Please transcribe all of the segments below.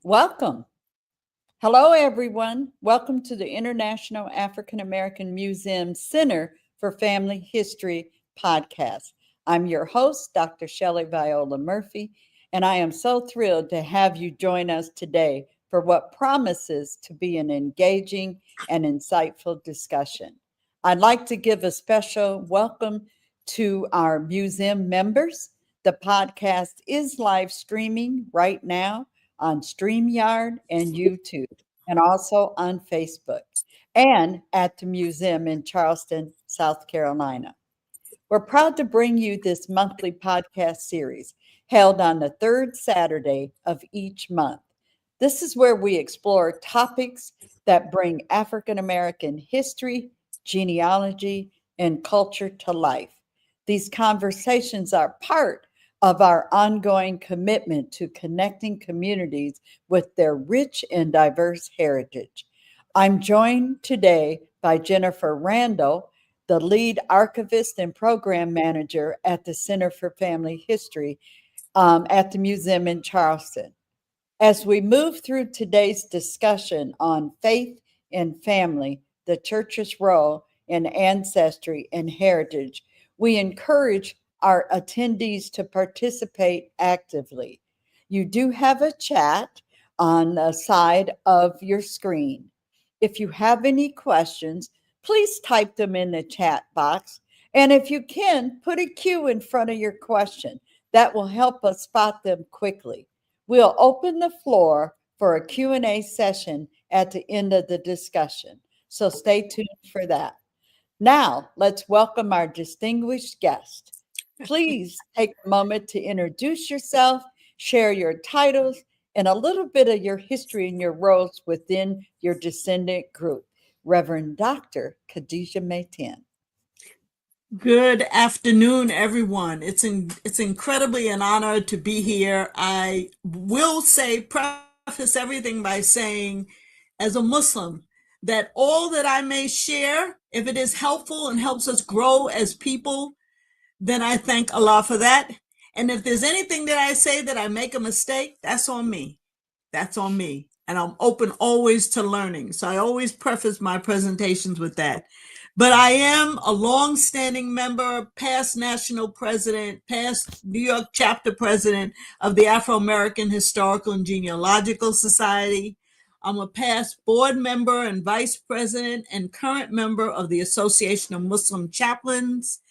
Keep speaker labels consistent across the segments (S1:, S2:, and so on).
S1: Welcome. Hello, everyone. Welcome to the International African American Museum Center for Family History podcast. I'm your host, Dr. Shelley Viola Murphy, and I am so thrilled to have you join us today for what promises to be an engaging and insightful discussion. I'd like to give a special welcome to our museum members. The podcast is live streaming right now on StreamYard and YouTube, and also on Facebook and at the museum in Charleston, South Carolina. We're proud to bring you this monthly podcast series held on the third Saturday of each month. This is where we explore topics that bring African American history, genealogy, and culture to life. These conversations are part of our ongoing commitment to connecting communities with their rich and diverse heritage. I'm joined today by Jennifer Randall, the lead archivist and program manager at the Center for Family History at the museum in Charleston. As we move through today's discussion on faith and family, the church's role in ancestry and heritage, we encourage our attendees to participate actively. You do have a chat on the side of your screen. If you have any questions, please type them in the chat box. And if you can, put a Q in front of your question. That will help us spot them quickly. We'll open the floor for a Q&A session at the end of the discussion. So stay tuned for that. Now, let's welcome our distinguished guest. Please take a moment to introduce yourself, share your titles, and a little bit of your history and your roles within your descendant group. Reverend Dr. Khadijah Matin.
S2: Good afternoon, everyone. It's incredibly an honor to be here. I will preface everything by saying, as a Muslim, that all that I may share, if it is helpful and helps us grow as people, then I thank Allah for that. And if there's anything that I say that I make a mistake, that's on me. That's on me. And I'm open always to learning. So I always preface my presentations with that. But I am a long-standing member, past national president, past New York chapter president of the Afro-American Historical and Genealogical Society. I'm a past board member and vice president and current member of the Association of Muslim Chaplains.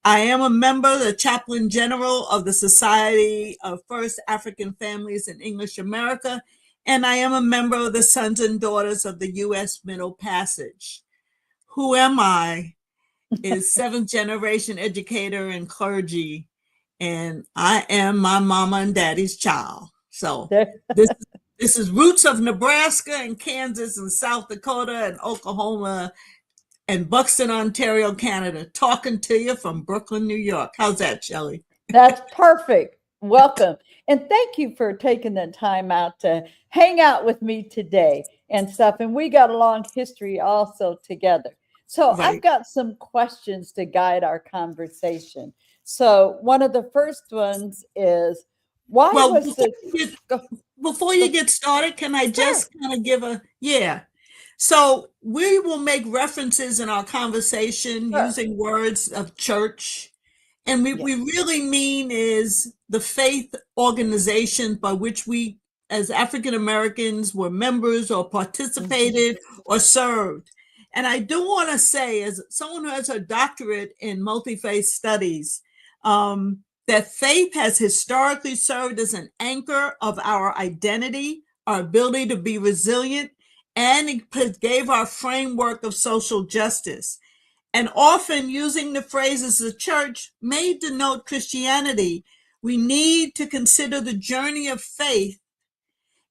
S2: I am a member, the chaplain general of the Society of First African Families in English America, and I am a member of the Sons and Daughters of the U.S. Middle Passage. Who am I? Is seventh generation educator and clergy, and I am my mama and daddy's child. So this is roots of Nebraska and Kansas and South Dakota and Oklahoma and Buxton, Ontario, Canada, talking to you from Brooklyn, New York. How's that, Shelley?
S1: That's perfect. Welcome. And thank you for taking the time out to hang out with me today and stuff. And we got a long history also together. So I've got some questions to guide our conversation. So one of the first ones is, why was the...
S2: Before you get started, can I just kind of give So we will make references in our conversation using words of church. And we really mean is the faith organization by which we, as African Americans, were members or participated or served. And I do want to say, as someone who has a doctorate in multi-faith studies, that faith has historically served as an anchor of our identity, our ability to be resilient, and it gave our framework of social justice. And often using the phrases the church may denote Christianity, we need to consider the journey of faith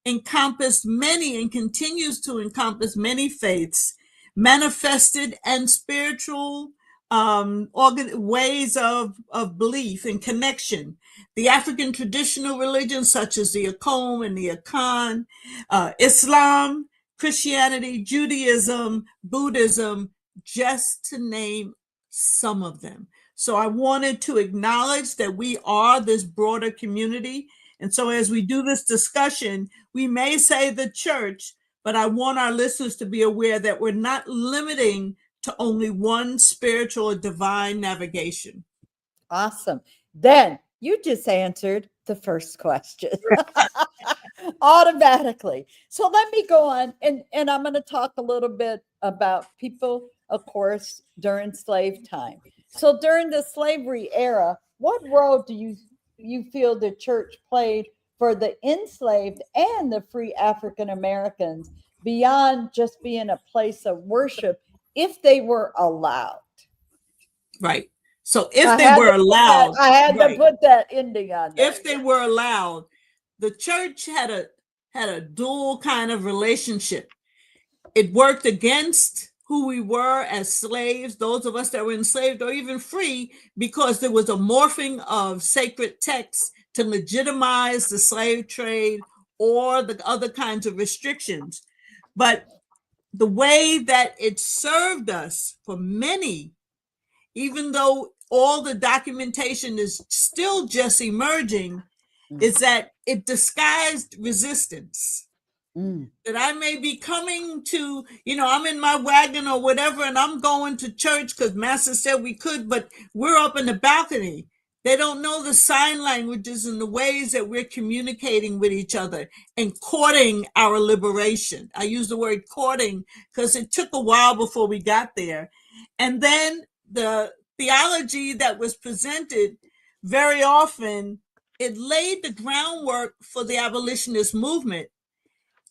S2: encompassed many and continues to encompass many faiths, manifested and spiritual ways of belief and connection. The African traditional religions such as the Akom and the Akan, Islam, Christianity, Judaism, Buddhism, just to name some of them. So I wanted to acknowledge that we are this broader community And so as we do this discussion, we may say the church, but I want our listeners to be aware that we're not limiting to only one spiritual or divine navigation.
S1: Awesome. Then you just answered the first question automatically. So let me go on, and I'm going to talk a little bit about people, of course, during slave time. So during the slavery era, what role do you feel the church played for the enslaved and the free African Americans beyond just being a place of worship if they were allowed?
S2: Right. So if they were allowed,
S1: I had to
S2: right,
S1: put that ending on there.
S2: if they were allowed, the church had a dual kind of relationship. It worked against who we were as slaves, those of us that were enslaved or even free, because there was a morphing of sacred texts to legitimize the slave trade or the other kinds of restrictions. But the way that it served us for many, even though all the documentation is still just emerging, is that it disguised resistance. That I may be coming to, I'm in my wagon or whatever, and I'm going to church because Master said we could, but we're up in the balcony. They don't know the sign languages and the ways that we're communicating with each other and courting our liberation. I use the word courting because it took a while before we got there. And then the theology that was presented, very often, it laid the groundwork for the abolitionist movement.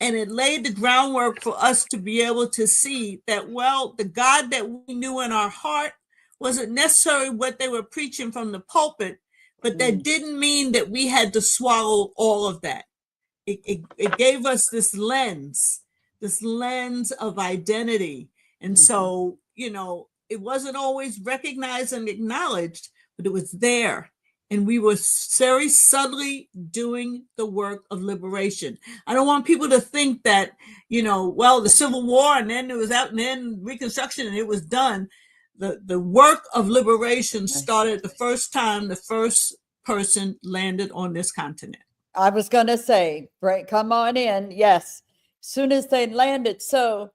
S2: And it laid the groundwork for us to be able to see that, well, the God that we knew in our heart wasn't necessarily what they were preaching from the pulpit, but that didn't mean that we had to swallow all of that. It gave us this lens of identity. And so, it wasn't always recognized and acknowledged, but it was there. And we were very subtly doing the work of liberation. I don't want people to think that, the Civil War and then it was out and then Reconstruction and it was done. The work of liberation started the first time the first person landed on this continent.
S1: I was going to say, right, come on in. Yes. Soon as they landed. So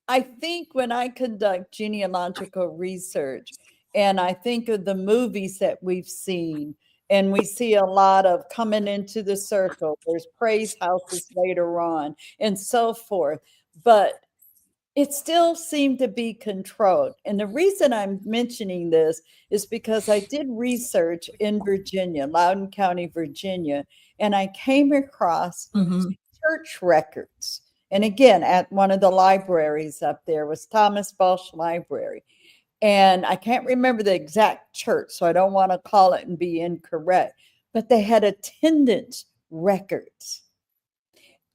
S1: I think when I conduct genealogical research and I think of the movies that we've seen, and we see a lot of coming into the circle, there's praise houses later on and so forth, but it still seemed to be controlled. And the reason I'm mentioning this is because I did research in Virginia, Loudoun County, Virginia, and I came across church records. And again, at one of the libraries up there was Thomas Balch Library. And I can't remember the exact church, so I don't want to call it and be incorrect, but they had attendance records.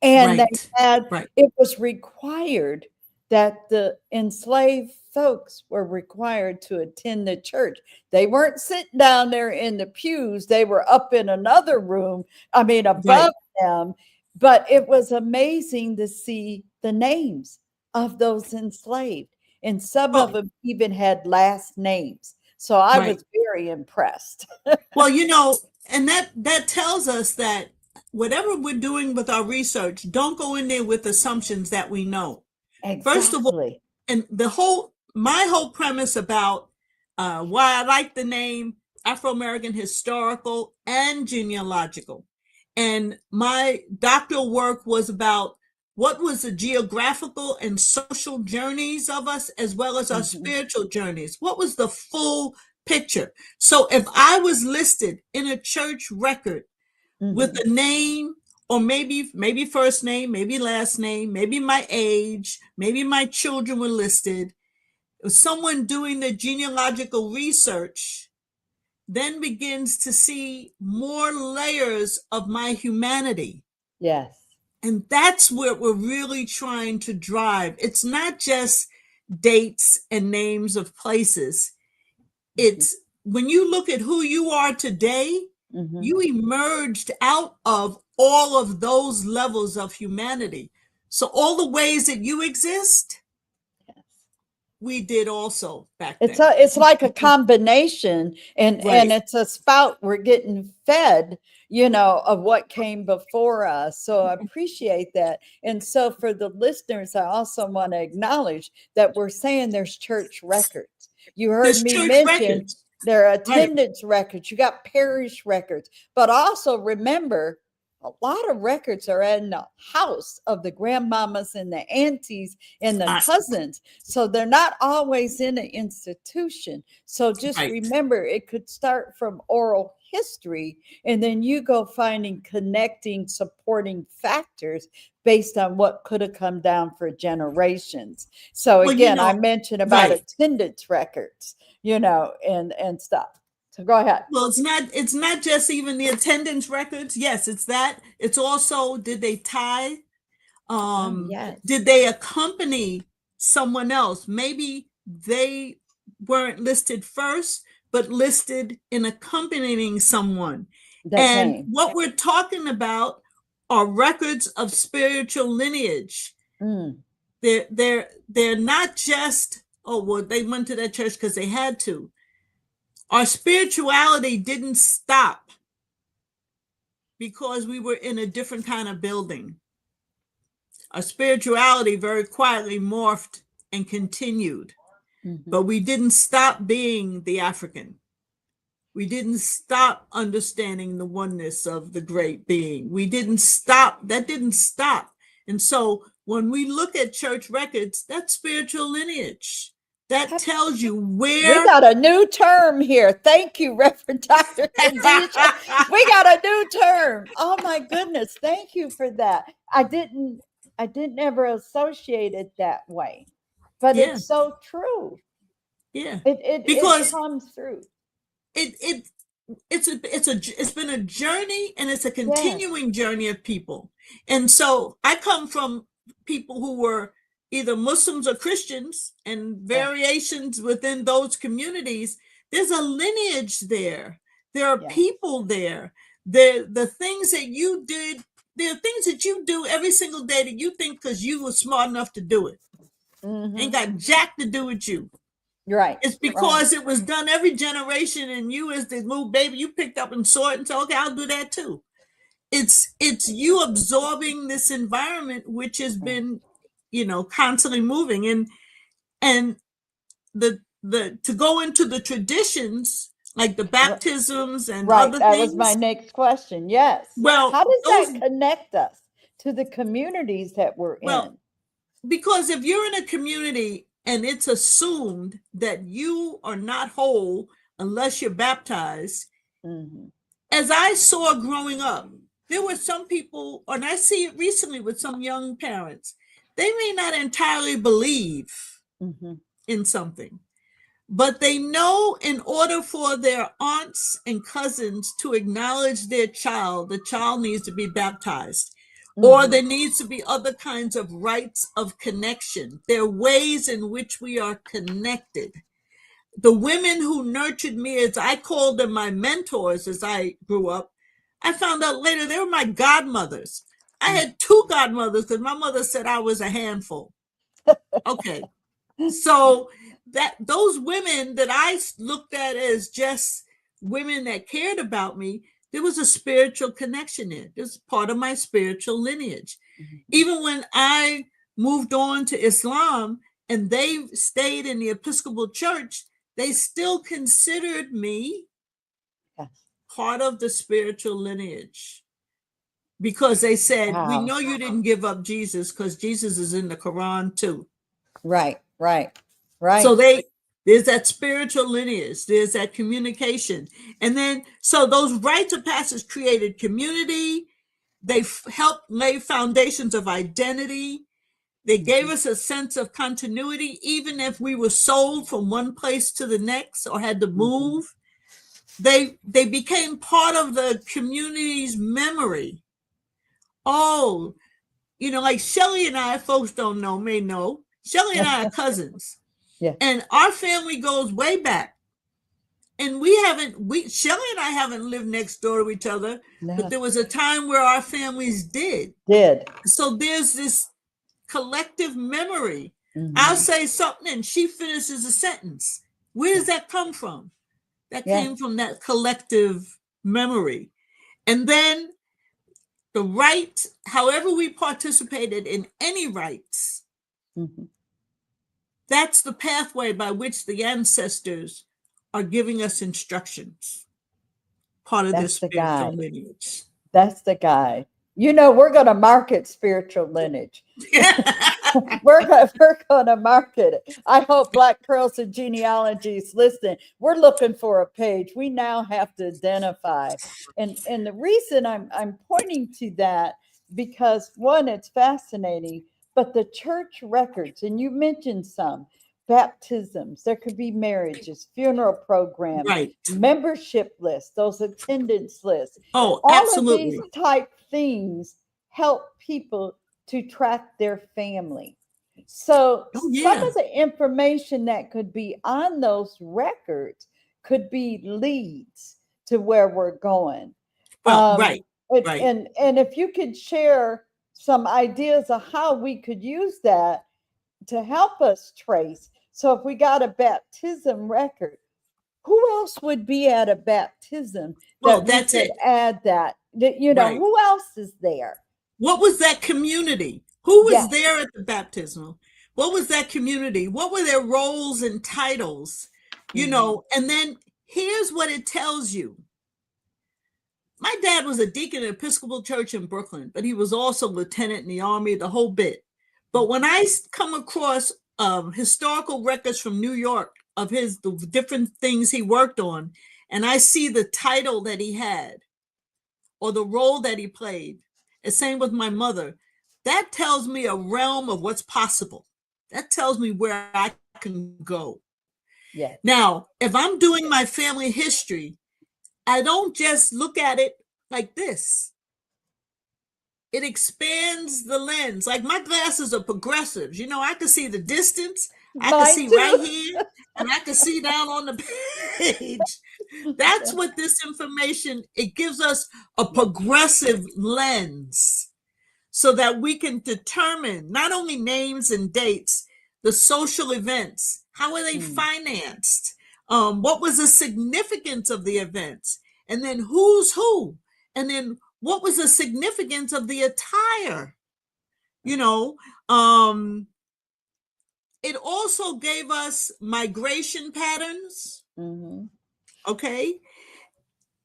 S1: And it was required that the enslaved folks were required to attend the church. They weren't sitting down there in the pews. They were up in another room, above them. But it was amazing to see the names of those enslaved. And some of them even had last names. So I was very impressed.
S2: Well, and that tells us that whatever we're doing with our research, don't go in there with assumptions that we know.
S1: Exactly.
S2: First of all, and my whole premise about why I like the name Afro-American Historical and Genealogical. And my doctoral work was about what was the geographical and social journeys of us, as well as our spiritual journeys. What was the full picture? So if I was listed in a church record with a name, or maybe first name, maybe last name, maybe my age, maybe my children were listed, someone doing the genealogical research then begins to see more layers of my humanity.
S1: Yes.
S2: And that's what we're really trying to drive. It's not just dates and names of places. It's when you look at who you are today, you emerged out of all of those levels of humanity. So all the ways that you exist, we did also back then.
S1: It's like a combination, and it's a spout we're getting fed, of what came before us. So I appreciate that. And so for the listeners, I also want to acknowledge that we're saying there's church records. You heard
S2: There's
S1: me
S2: church
S1: mention
S2: records.
S1: there are
S2: Right.
S1: attendance records, you got parish records, but also remember, a lot of records are in the house of the grandmamas and the aunties and the
S2: I-
S1: cousins. So they're not always in an institution. So just
S2: right.
S1: remember, it could start from oral history, and then you go finding connecting, supporting factors based on what could have come down for generations. So
S2: Well,
S1: again, I mentioned about
S2: right.
S1: attendance records, and stuff. So go ahead.
S2: Well, it's not just even the attendance records. Yes, it's that. It's also, did they tie?
S1: Oh, yes.
S2: Did they accompany someone else? Maybe they weren't listed first, but listed in accompanying someone.
S1: That
S2: And
S1: came.
S2: what we're talking about are records of spiritual lineage.
S1: Mm,
S2: They're not just, oh well, they went to that church because they had to. Our spirituality didn't stop because we were in a different kind of building. Our spirituality very quietly morphed and continued, but we didn't stop being the African. We didn't stop understanding the oneness of the great being. We didn't stop. That didn't stop. And so when we look at church records, that's spiritual lineage. That tells you
S1: we
S2: where.
S1: got a new term here. Thank you, Reverend Dr. Khadijah. We got a new term. Oh my goodness. Thank you for that. I didn't ever associate it that way. But
S2: Yeah,
S1: it's so true.
S2: yeah.
S1: It
S2: Because
S1: comes through.
S2: it it it's been a journey, and it's a
S1: Yes.
S2: continuing journey of people. And so I come from people who were either Muslims or Christians, and
S1: Yeah.
S2: variations within those communities. There's a lineage there. There are
S1: Yeah.
S2: people there. The things that you did, there are things that you do every single day that you think because you were smart enough to do it. Ain't got jack to do with you.
S1: Right.
S2: It's
S1: Right.
S2: because it was done every generation, and you, as the little baby, you picked up and saw it and said, okay, I'll do that too. It's you absorbing this environment, which has
S1: Right.
S2: been, constantly moving. And the to go into the traditions, like the baptisms and
S1: Right.
S2: other
S1: That was my
S2: things.
S1: next question. Yes.
S2: Well,
S1: How does that
S2: those
S1: connect us to the communities that we're
S2: well,
S1: in?
S2: because if you're in a community and it's assumed that you are not whole unless you're baptized,
S1: Hmm.
S2: as I saw growing up, there were some people, and I see it recently with some young parents, they may not entirely believe
S1: Hmm.
S2: in something, but they know in order for their aunts and cousins to acknowledge their child, the child needs to be baptized. Or
S1: Hmm.
S2: there needs to be other kinds of rites of connection. There are ways in which we are connected. The women who nurtured me, as I called them, my mentors as I grew up, I found out later they were my godmothers. I had two godmothers because my mother said I was a handful. Okay. So that those women that I looked at as just women that cared about me, there was a spiritual connection there. It was part of my spiritual lineage. Even when I moved on to Islam and they stayed in the Episcopal Church, they still considered me
S1: Yes.
S2: part of the spiritual lineage, because they said, we
S1: Wow.
S2: know you didn't give up Jesus because Jesus is in the Quran too.
S1: Right. Right.
S2: So
S1: Right.
S2: there's that spiritual lineage, there's that communication. And then, so those rites of passage created community. They helped lay foundations of identity. They gave us a sense of continuity, even if we were sold from one place to the next or had to
S1: Hmm.
S2: move. They became part of the community's memory. Oh, like Shelly and I, folks don't know, may know. Shelly and I are cousins,
S1: Yeah.
S2: and our family goes way back. And Shelly and I haven't lived next door to each other, but
S1: No.
S2: there was a time where our families did.
S1: Did.
S2: So there's this collective memory. I'll
S1: Hmm.
S2: say something and she finishes a sentence. Where
S1: Yeah.
S2: does that come from? That
S1: Yeah.
S2: came from that collective memory. And then the rights, however we participated in any rights, that's the pathway by which the ancestors are giving us instructions, part of this
S1: That's the
S2: spiritual
S1: guide.
S2: lineage.
S1: That's the guide. You know, we're going to market spiritual lineage. we're going to market it. I hope Black Pearls and Genealogies listening. We're looking for a page. We now have to identify, and the reason I'm pointing to that, because one, it's fascinating, but the church records, and you mentioned some baptisms, there could be marriages, funeral programs,
S2: Right.
S1: membership lists, those attendance lists.
S2: Oh,
S1: All of
S2: absolutely.
S1: these type things help people to track their family. So
S2: Oh,
S1: some
S2: yeah.
S1: of the information that could be on those records could be leads to where we're going.
S2: Well, right.
S1: And if you could share some ideas of how we could use that to help us trace. So if we got a baptism record, who else would be at a baptism
S2: Well,
S1: that we
S2: that's
S1: could
S2: it.
S1: add that? You know,
S2: Right.
S1: who else is there?
S2: What was that community? Who was
S1: Yes.
S2: there at the baptismal? What was that community? What were their roles and titles? You know, and then here's what it tells you. My dad was a deacon at Episcopal Church in Brooklyn, but he was also lieutenant in the Army, the whole bit. But when I come across historical records from New York of the different things he worked on, and I see the title that he had or the role that he played, and same with my mother, that tells me a realm of what's possible. That tells me where I can go.
S1: Yes.
S2: Now, if I'm doing my family history, I don't just look at it like this. It expands the lens. Like my glasses are progressives. You know, I can see the distance. I can see right here, and I can see down on the page. That's what this information, it gives us a progressive lens so that we can determine not only names and dates, the social events, how are they financed? What was the significance of the events? And then who's who? And then what was the significance of the attire? You know, it also gave us migration patterns. Okay.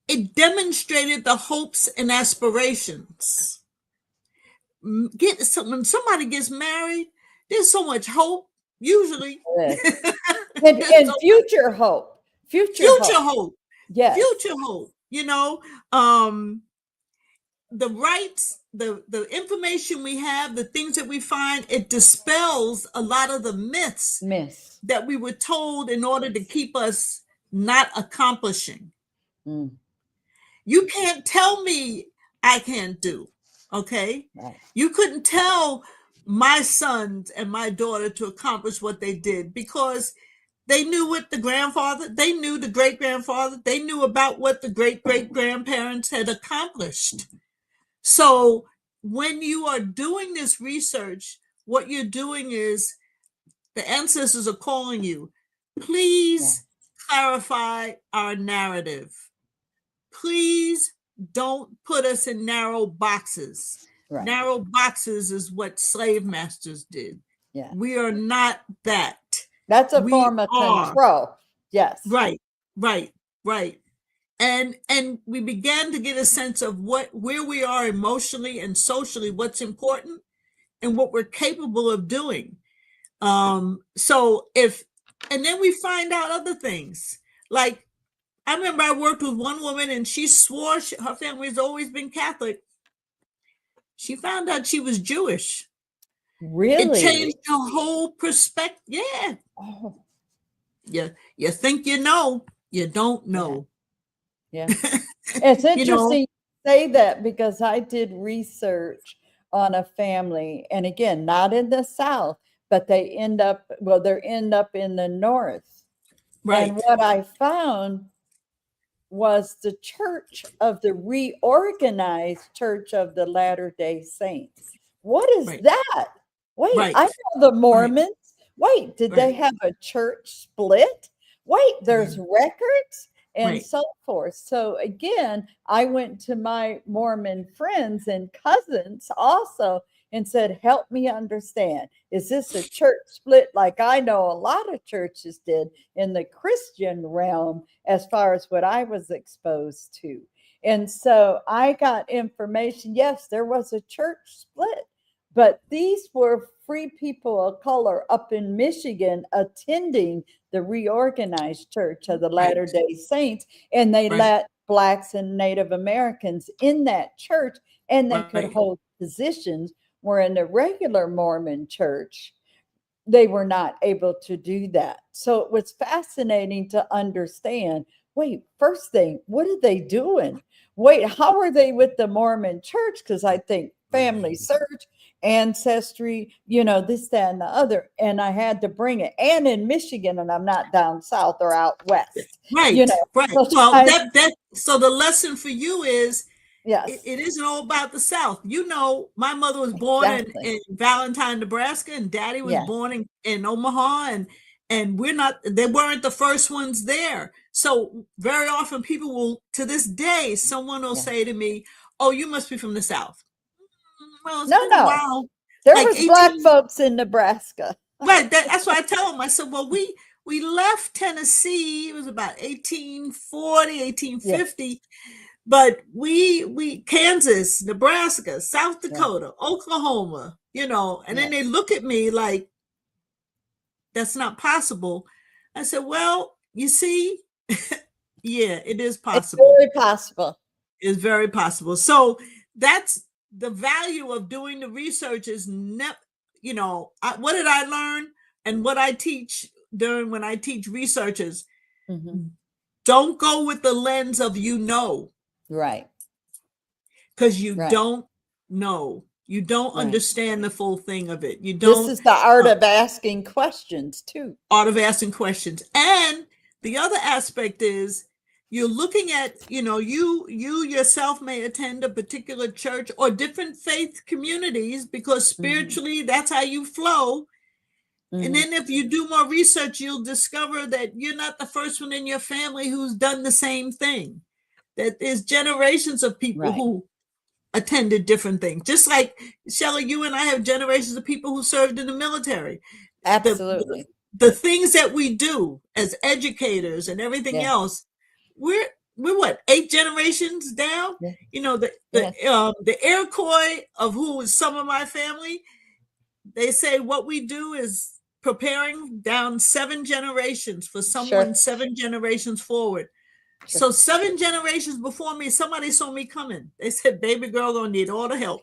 S2: It demonstrated the hopes and aspirations. When somebody gets married, there's so much hope, usually.
S1: And future hope. Future
S2: hope.
S1: Yes.
S2: Future hope. You know, the rights, the information we have, the things that we find, it dispels a lot of the myths that we were told in order to keep us not accomplishing. You can't tell me I can't do, okay?
S1: Right.
S2: You couldn't tell my sons and my daughter to accomplish what they did because they knew what the grandfather, they knew the great-grandfather, they knew about what the great-great-grandparents had accomplished. So when you are doing this research, what you're doing is the ancestors are calling you, please clarify our narrative. Please don't put us in narrow boxes. Right. Narrow boxes is what slave masters did. Yeah. We are not that.
S1: That's a form of control. Yes.
S2: Right. And we began to get a sense of where we are emotionally and socially, what's important and what we're capable of doing. And then we find out other things. Like, I remember I worked with one woman and she swore her family has always been Catholic. She found out she was Jewish.
S1: Really?
S2: It changed her whole perspective. Yeah.
S1: Oh.
S2: You think you know, you don't know.
S1: Yeah. It's interesting you say that because I did research on a family, and again, not in the South, but they're end up in the North. Right. And what I found was the Church of the Reorganized Church of the Latter-day Saints. What is that? Wait, I know the Mormons. Wait, did they have a church split? Wait, there's records? and
S2: Right.
S1: so forth. So again, I went to my Mormon friends and cousins also and said, help me understand. Is this a church split like I know a lot of churches did in the Christian realm as far as what I was exposed to? And so I got information. Yes, there was a church split, but these were free people of color up in Michigan attending the reorganized Church of the
S2: Right.
S1: Latter-day Saints, and they
S2: Right.
S1: let Blacks and Native Americans in that church, and they could
S2: Right.
S1: hold positions where in the regular Mormon church, they were not able to do that. So it was fascinating to understand, wait, first thing, what are they doing? Wait, how are they with the Mormon church? Because I think Family Search, Ancestry, this, that, and the other. And I had to bring it. And in Michigan, and I'm not down south or out west,
S2: Right. Right. Well,
S1: sometimes,
S2: so the lesson for you is
S1: yes,
S2: it isn't all about the South. My mother was born
S1: exactly.
S2: in Valentine, Nebraska, and Daddy was
S1: Yes,
S2: born in Omaha, and they weren't the first ones there. So very often people will, to this day, someone will
S1: yeah.
S2: say to me, "Oh, you must be from the South." Well, it's
S1: No,
S2: been a
S1: no.
S2: while,
S1: There
S2: like
S1: was Black
S2: 18.
S1: folks in Nebraska.
S2: Right. That's what I tell them. I said, well, we left Tennessee. It was about 1840,
S1: Yeah,
S2: 1850. But we Kansas, Nebraska, South
S1: yeah,
S2: Dakota, Oklahoma, and then they
S1: yes.
S2: look at me like that's not possible. I said, well, you see, yeah, it is
S1: It's
S2: possible.
S1: very possible.
S2: It's very possible. So that's the value of doing the research is what did I learn and what I teach during when I teach researchers,
S1: Mhm.
S2: don't go with the lens of
S1: Right,
S2: because you
S1: right,
S2: don't know. You don't
S1: right.
S2: understand the full thing of it. You
S1: This
S2: don't
S1: is the art
S2: uh,
S1: of asking questions too.
S2: art of asking questions. And the other aspect is you're looking at, you yourself may attend a particular church or different faith communities because
S1: Mhm,
S2: spiritually that's how you flow. And
S1: mhm.
S2: then if you do more research, you'll discover that you're not the first one in your family who's done the same thing. That there's generations of people
S1: Right.
S2: who attended different things. Just like Shelley, you and I have generations of people who served in the military. The
S1: Absolutely.
S2: the things that we do as educators and everything
S1: Yeah.
S2: else, we're what, 8 generations down?
S1: Yeah.
S2: The Iroquois of who is some of my family, they say what we do is preparing down 7 generations for
S1: Sure.
S2: someone 7 generations forward.
S1: Sure.
S2: So 7 generations before me, somebody saw me coming. They said, "Baby girl, gonna need all the help."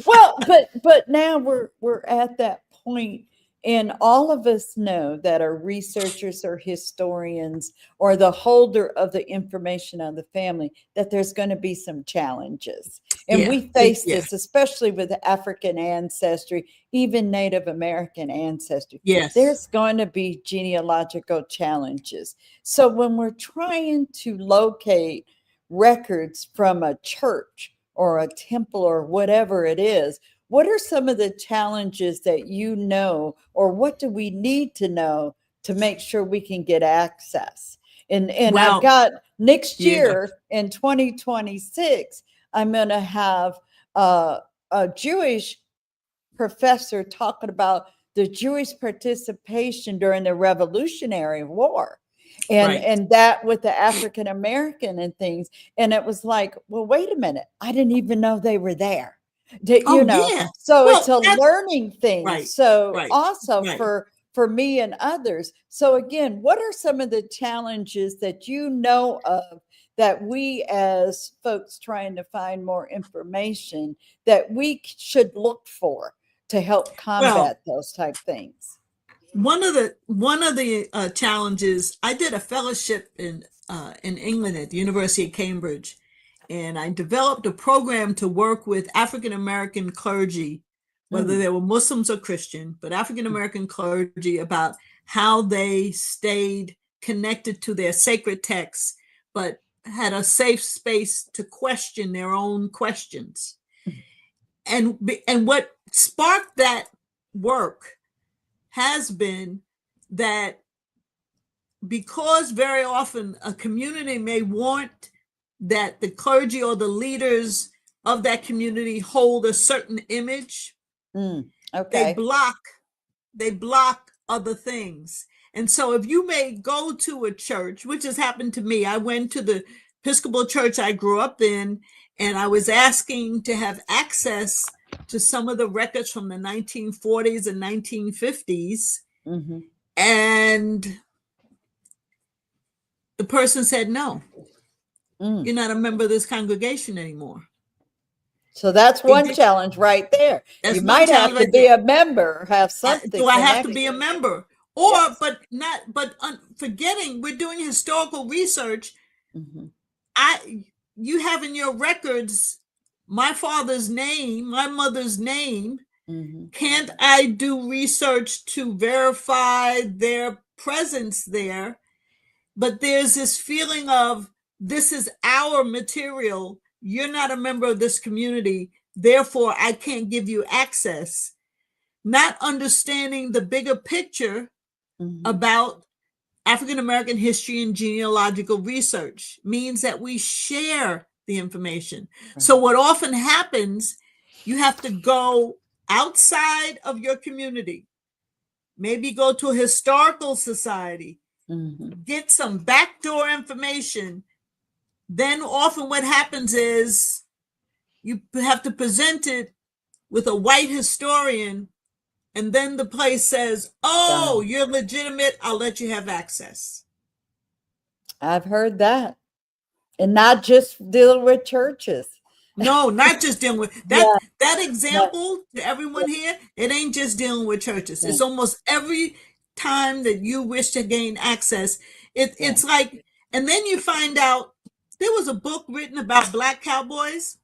S1: Well, but now we're at that point, and all of us know that are researchers or historians or the holder of the information of the family that there's going to be some challenges. And
S2: Yeah,
S1: we face
S2: yeah,
S1: this, especially with African ancestry, even Native American ancestry.
S2: yes.
S1: There's going to be genealogical challenges. So when we're trying to locate records from a church or a temple or whatever it is, what are some of the challenges that or what do we need to know to make sure we can get access? And I've
S2: Well,
S1: got next
S2: yeah,
S1: year in 2026, I'm going to have a Jewish professor talking about the Jewish participation during the Revolutionary War, and
S2: right.
S1: and that with the African American and things. And it was like, well, wait a minute, I didn't even know they were there.
S2: Oh, yeah.
S1: So it's
S2: Well,
S1: a
S2: that's
S1: learning thing.
S2: right,
S1: So
S2: right,
S1: also
S2: right.
S1: for me and others. So again, what are some of the challenges that you know of that we as folks trying to find more information that we should look for to help
S2: Well,
S1: combat those type things?
S2: one of the challenges. I did a fellowship in England at the University of Cambridge, and I developed a program to work with African American clergy, whether
S1: Mm,
S2: they were Muslims or Christian, but African American clergy, about how they stayed connected to their sacred texts, but had a safe space to question their own questions. And what sparked that work has been that because very often a community may want that the clergy or the leaders of that community hold a certain image, they
S1: Okay.
S2: block other things. And so if you may go to a church, which has happened to me, I went to the Episcopal church I grew up in, and I was asking to have access to some of the records from the 1940s and 1950s. And the person said, no, you're not a member of this congregation anymore.
S1: So that's one challenge right there. You might have to be a member, have something.
S2: Do I have to be a member? Or, yes. but forgetting we're doing historical research. You have in your records my father's name, my mother's name. Can't I do research to verify their presence there? But there's this feeling of, this is our material. You're not a member of this community. Therefore, I can't give you access. Not understanding the bigger picture about African-American history and genealogical research means that we share the information. So what often happens, you have to go outside of your community, maybe go to a historical society, get some backdoor information. Then often what happens is you have to present it with a white historian, and then the place says, oh, you're legitimate, I'll let you have access.
S1: I've heard that. And not just dealing with churches.
S2: No, not just dealing with that. That example to everyone here, it ain't just dealing with churches. It's almost every time that you wish to gain access. It's like, and then you find out there was a book written about Black cowboys.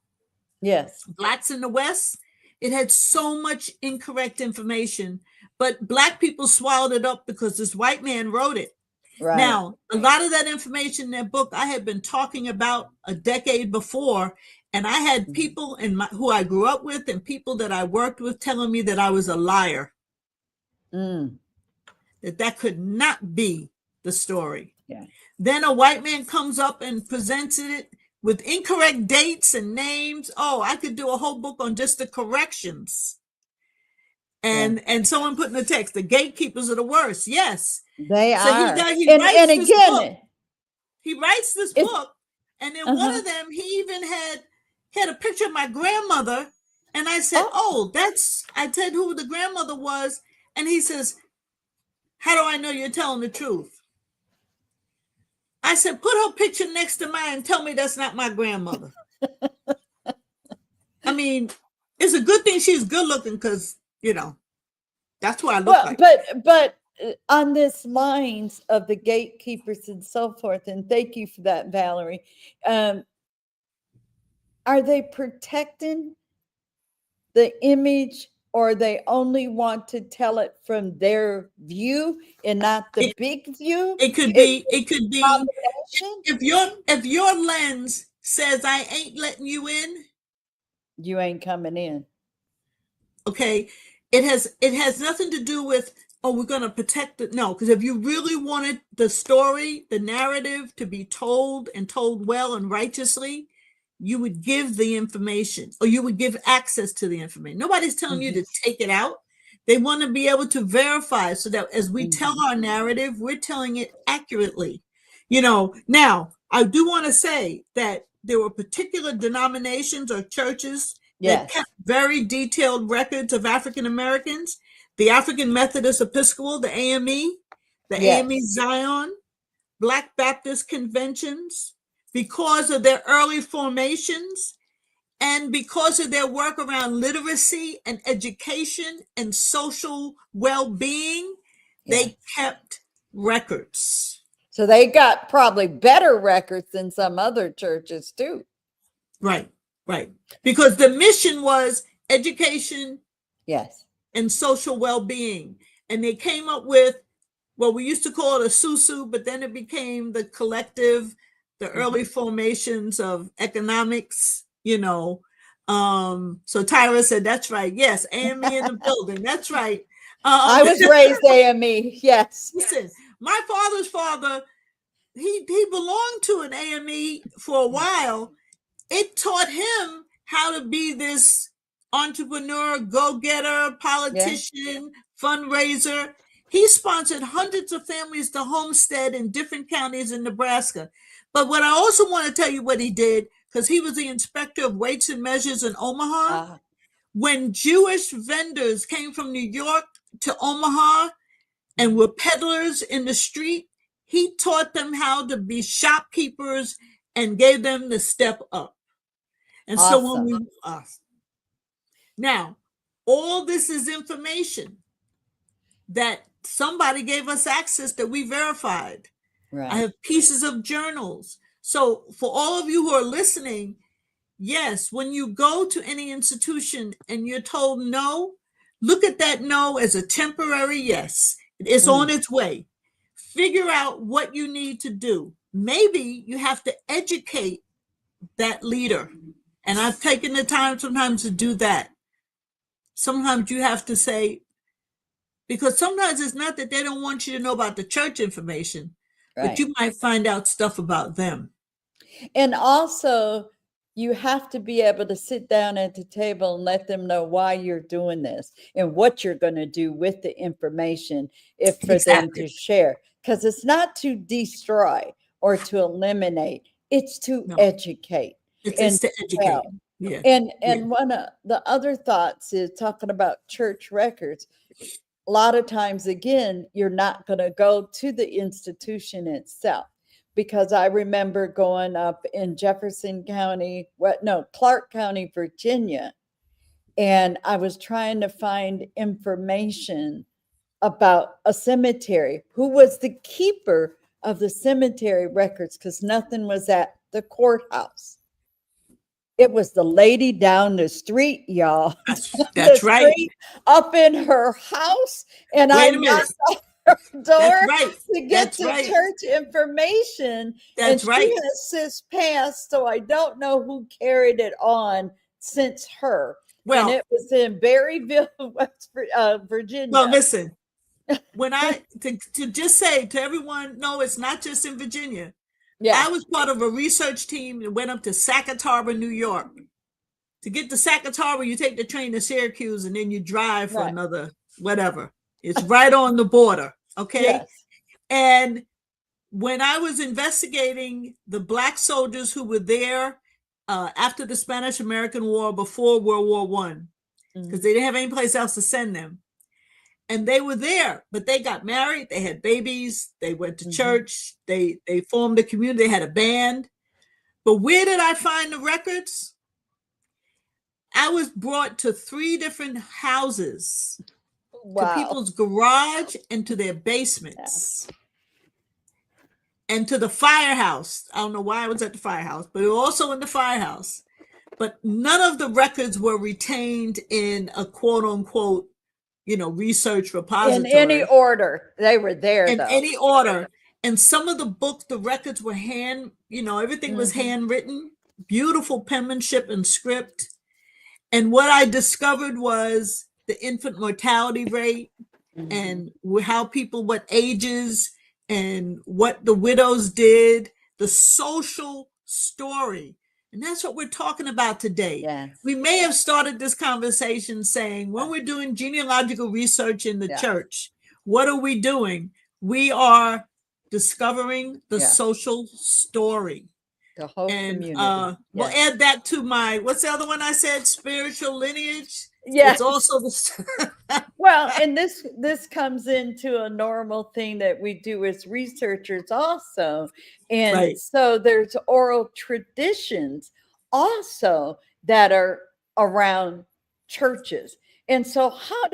S1: Yes.
S2: Blacks in the West. It had so much incorrect information, but Black people swallowed it up because this white man wrote it. Right. Now, a lot of that information in that book I had been talking about a decade before, and I had people who I grew up with and people that I worked with telling me that I was a liar. That could not be the story. Yeah. Then a white man comes up and presents it with incorrect dates and names. Oh, I could do a whole book on just the corrections. And someone put in the text, the gatekeepers are the worst. Yes.
S1: They
S2: so
S1: are.
S2: He writes this book. And in one of them, he even had a picture of my grandmother. And I said, I said who the grandmother was. And he says, how do I know you're telling the truth? I said, put her picture next to mine and tell me that's not my grandmother. I mean, it's a good thing she's good looking because, that's what I look like.
S1: But on this lines of the gatekeepers and so forth, and thank you for that, Valerie, are they protecting the image, or they only want to tell it from their view and not the big view?
S2: It could be if your lens says I ain't letting you in,
S1: you ain't coming in.
S2: Okay. It has nothing to do with, we're going to protect it. No, because if you really wanted the story, the narrative to be told and told well and righteously, you would give the information, or you would give access to the information. Nobody's telling you to take it out. They want to be able to verify so that as we tell our narrative, we're telling it accurately. Now, I do want to say that there were particular denominations or churches that kept very detailed records of African Americans. The African Methodist Episcopal, the AME, AME Zion, Black Baptist conventions, because of their early formations and because of their work around literacy and education and social well-being, they kept records.
S1: So they got probably better records than some other churches too.
S2: Right. Because the mission was education and social well-being. And they came up with, well, we used to call it a SUSU, but then it became the collective, the early formations of economics, So Tyra said, that's right. Yes, AME in the building. That's right.
S1: I was raised AME. Yes.
S2: Listen, My father's father, he belonged to an AME for a while. It taught him how to be this entrepreneur, go-getter, politician, fundraiser. He sponsored hundreds of families to homestead in different counties in Nebraska. But what I also want to tell you what he did, because he was the inspector of weights and measures in Omaha. When Jewish vendors came from New York to Omaha and were peddlers in the street, he taught them how to be shopkeepers and gave them the step up. And so when we now, all this is information that somebody gave us access that we verified. I have pieces of journals. So for all of you who are listening, yes, when you go to any institution and you're told no, look at that no as a temporary yes. It's on its way. Figure out what you need to do. Maybe you have to educate that leader. And I've taken the time sometimes to do that. Sometimes you have to say, because sometimes it's not that they don't want you to know about the church information, but you might find out stuff about them.
S1: And also, you have to be able to sit down at the table and let them know why you're doing this and what you're going to do with the information for them to share. Because it's not to destroy or to eliminate, it's to educate.
S2: It's to educate.
S1: And one of the other thoughts is talking about church records. A lot of times, again, you're not going to go to the institution itself, because I remember going up in Jefferson County, Clark County, Virginia, and I was trying to find information about a cemetery, who was the keeper of the cemetery records, because nothing was at the courthouse. It was the lady down the street, y'all.
S2: That's right.
S1: Up in her house, and I knocked on her door to get the church information.
S2: That's right.
S1: She has since passed, so I don't know who carried it on since her. Well, and it was in Berryville, West Virginia.
S2: Well, listen, when to just say to everyone, no, it's not just in Virginia. I was part of a research team that went up to Sackett Harbor, New York. To get to Sackett Harbor, you take the train to Syracuse and then you drive for another whatever. It's right on the border, okay? Yes. And when I was investigating the Black soldiers who were there after the Spanish-American War, before World War I, because they didn't have any place else to send them. And they were there, but they got married, they had babies, they went to church, they formed a community, they had a band. But where did I find the records? I was brought to 3 different houses, to people's garage and to their basements, and to the firehouse. I don't know why I was at the firehouse, but also in the firehouse. But none of the records were retained in a quote unquote, research repository.
S1: In any order. They were there,
S2: in any order. And some of the books, the records were everything was handwritten, beautiful penmanship and script. And what I discovered was the infant mortality rate and how people, what ages and what the widows did, the social story. And that's what we're talking about today.
S1: Yes.
S2: We may have started this conversation saying, when we're doing genealogical research in the church, what are we doing? We are discovering the social story.
S1: The whole community.
S2: We'll add that to my, what's the other one I said? Spiritual lineage.
S1: Yes.
S2: It's also the
S1: well, and this comes into a normal thing that we do as researchers also. And so there's oral traditions also that are around churches. And so how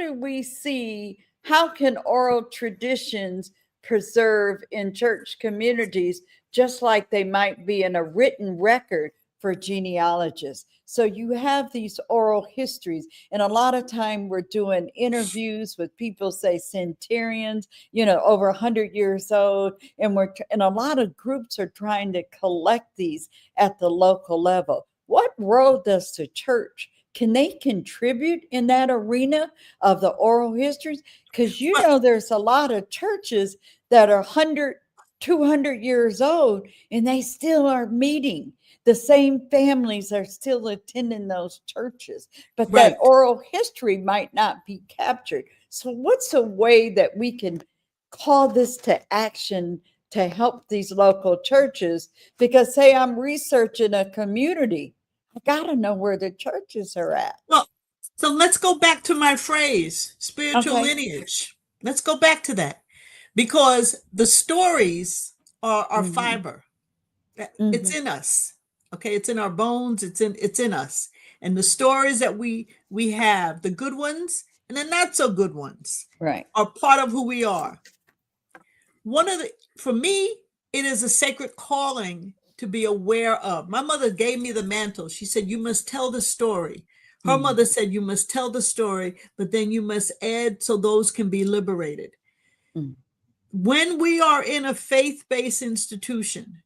S1: can oral traditions preserve in church communities, just like they might be in a written record for genealogists? So you have these oral histories, and a lot of time we're doing interviews with people, say centenarians, over 100 years old, and a lot of groups are trying to collect these at the local level. What role does the church can they contribute in that arena of the oral histories? Because you know there's a lot of churches that are 100, 200 years old, and they still are meeting. The same families are still attending those churches, but that
S2: Right.
S1: oral history might not be captured. So what's a way that we can call this to action to help these local churches? Because say I'm researching a community, I gotta know where the churches are at.
S2: Well, so let's go back to my phrase, spiritual
S1: Okay.
S2: lineage. Let's go back to that, because the stories are
S1: Mhm.
S2: fiber. It's
S1: Mhm.
S2: in us. Okay, it's in our bones. It's in us. And the stories that we have, the good ones and the not so good ones,
S1: Right.
S2: are part of who we are. For me, it is a sacred calling to be aware of. My mother gave me the mantle. She said, you must tell the story. Her mother
S1: Mhm.
S2: said, you must tell the story, but then you must add so those can be liberated.
S1: Mhm.
S2: When we are in a faith-based institution,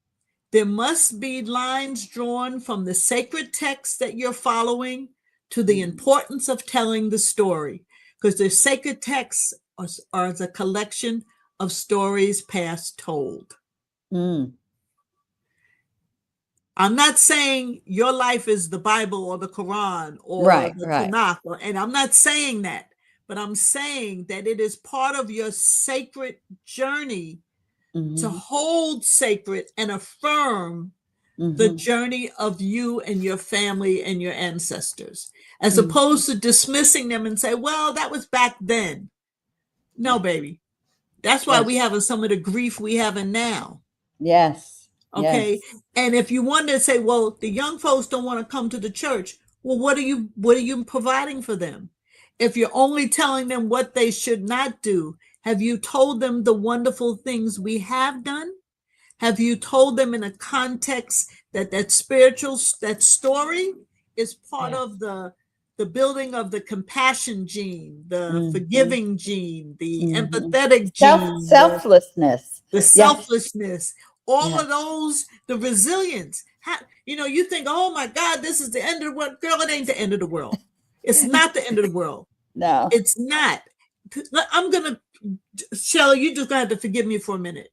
S2: there must be lines drawn from the sacred text that you're following to the importance of telling the story, because the sacred texts are the collection of stories past told.
S1: Mm.
S2: I'm not saying your life is the Bible or the Quran or
S1: Right.
S2: the
S1: Right.
S2: Tanakh, and I'm not saying that, but I'm saying that it is part of your sacred journey to
S1: Mhm.
S2: hold sacred and affirm the
S1: Mhm.
S2: journey of you and your family and your ancestors, as
S1: Mhm.
S2: opposed to dismissing them and say, well, that was back then. No,
S1: Yeah.
S2: baby. That's why we
S1: Yes.
S2: have some of the grief we have now.
S1: Yes.
S2: Okay.
S1: Yes.
S2: And if you want to say, well, the young folks don't want to come to the church, well, what are you providing for them? If you're only telling them what they should not do, have you told them the wonderful things we have done? Have you told them in a context that that story is part
S1: Yes.
S2: of the building of the compassion gene, the
S1: Mhm.
S2: forgiving gene, the
S1: Mhm.
S2: empathetic gene,
S1: Selflessness.
S2: the
S1: Yes.
S2: selflessness, all of
S1: Yes.
S2: those, the resilience. You think, oh my God, this is the end of the world. Girl, it ain't the end of the world. It's not the end of the world.
S1: No.
S2: It's not. Shelley, you just gonna have to forgive me for a minute.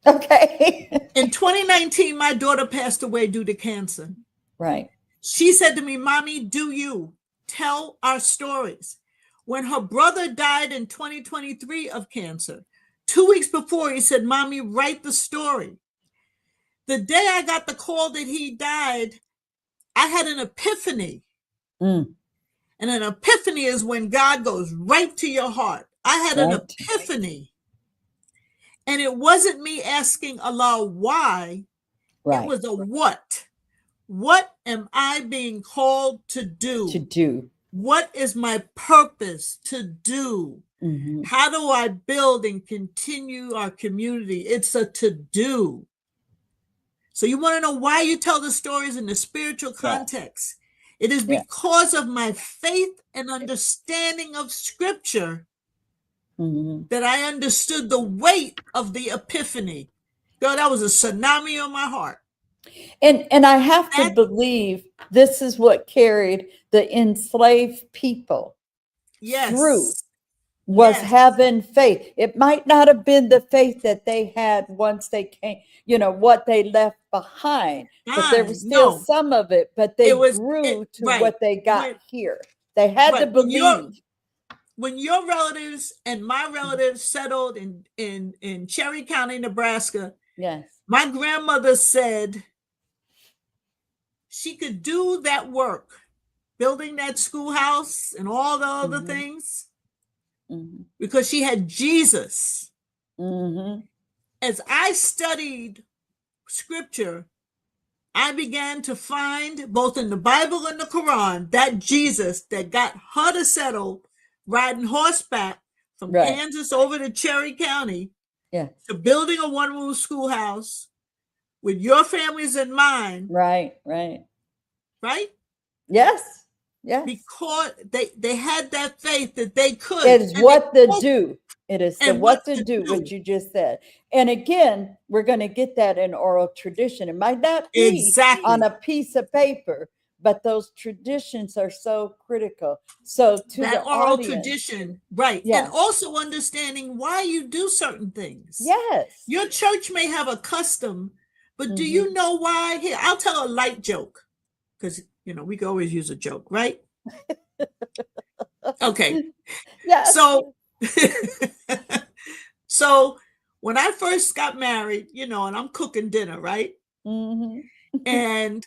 S1: Okay.
S2: In 2019, my daughter passed away due to cancer.
S1: Right.
S2: She said to me, Mommy, do you tell our stories? When her brother died in 2023 of cancer, 2 weeks before, he said, Mommy, write the story. The day I got the call that he died, I had an epiphany.
S1: Mm.
S2: And an epiphany is when God goes right to your heart. I had an
S1: Right.
S2: epiphany. And it wasn't me asking Allah why, it
S1: Right.
S2: was a what. What am I being called to
S1: To
S2: do?
S1: do.
S2: What is my purpose to do?
S1: Mhm.
S2: How do I build and continue our community? It's a to do. So you want to know why you tell the stories in the spiritual
S1: Yes.
S2: context? It is
S1: Yes.
S2: because of my faith and understanding of scripture
S1: Mhm.
S2: that I understood the weight of the epiphany. Girl, that was a tsunami on my heart.
S1: And I have to
S2: That,
S1: believe this is what carried the enslaved people through,
S2: yes,
S1: was
S2: yes,
S1: having faith. It might not have been the faith that they had once they came, what they left behind, but there was
S2: fine.
S1: still
S2: No,
S1: some of it, but they
S2: it was it
S1: grew to
S2: right.
S1: what they got
S2: When
S1: here. They had to
S2: right
S1: believe.
S2: when your relatives and my relatives settled in Cherry County, Nebraska,
S1: Yes.
S2: my grandmother said she could do that work, building that schoolhouse and all the other
S1: Mhm.
S2: things,
S1: Mhm.
S2: because she had Jesus.
S1: Mhm.
S2: As I studied scripture, I began to find both in the Bible and the Quran that Jesus that got her to settle riding horseback from
S1: Right.
S2: Kansas over to Cherry County
S1: Yes.
S2: to building a one-room schoolhouse with your families in mind,
S1: Right. Right.
S2: right?
S1: Yes. Yes.
S2: Because they had that faith that they
S1: It
S2: could,
S1: is
S2: and they
S1: what to
S2: spoke
S1: do. It is the
S2: and what
S1: what to
S2: to
S1: do, what
S2: do.
S1: you just said. And again, we're going to get that in oral tradition. It might not be on
S2: Exactly.
S1: a piece of paper, but those traditions are so critical. So to
S2: That
S1: the
S2: oral
S1: audience,
S2: tradition, right?
S1: yeah,
S2: And also understanding why you do certain things.
S1: yes,
S2: Your church may have a custom, but do
S1: Mhm.
S2: you know why? Here, I'll tell a light joke because we can always use a joke, right? Okay,
S1: yes,
S2: so so when I first got married, and I'm cooking dinner, right?
S1: hmm
S2: And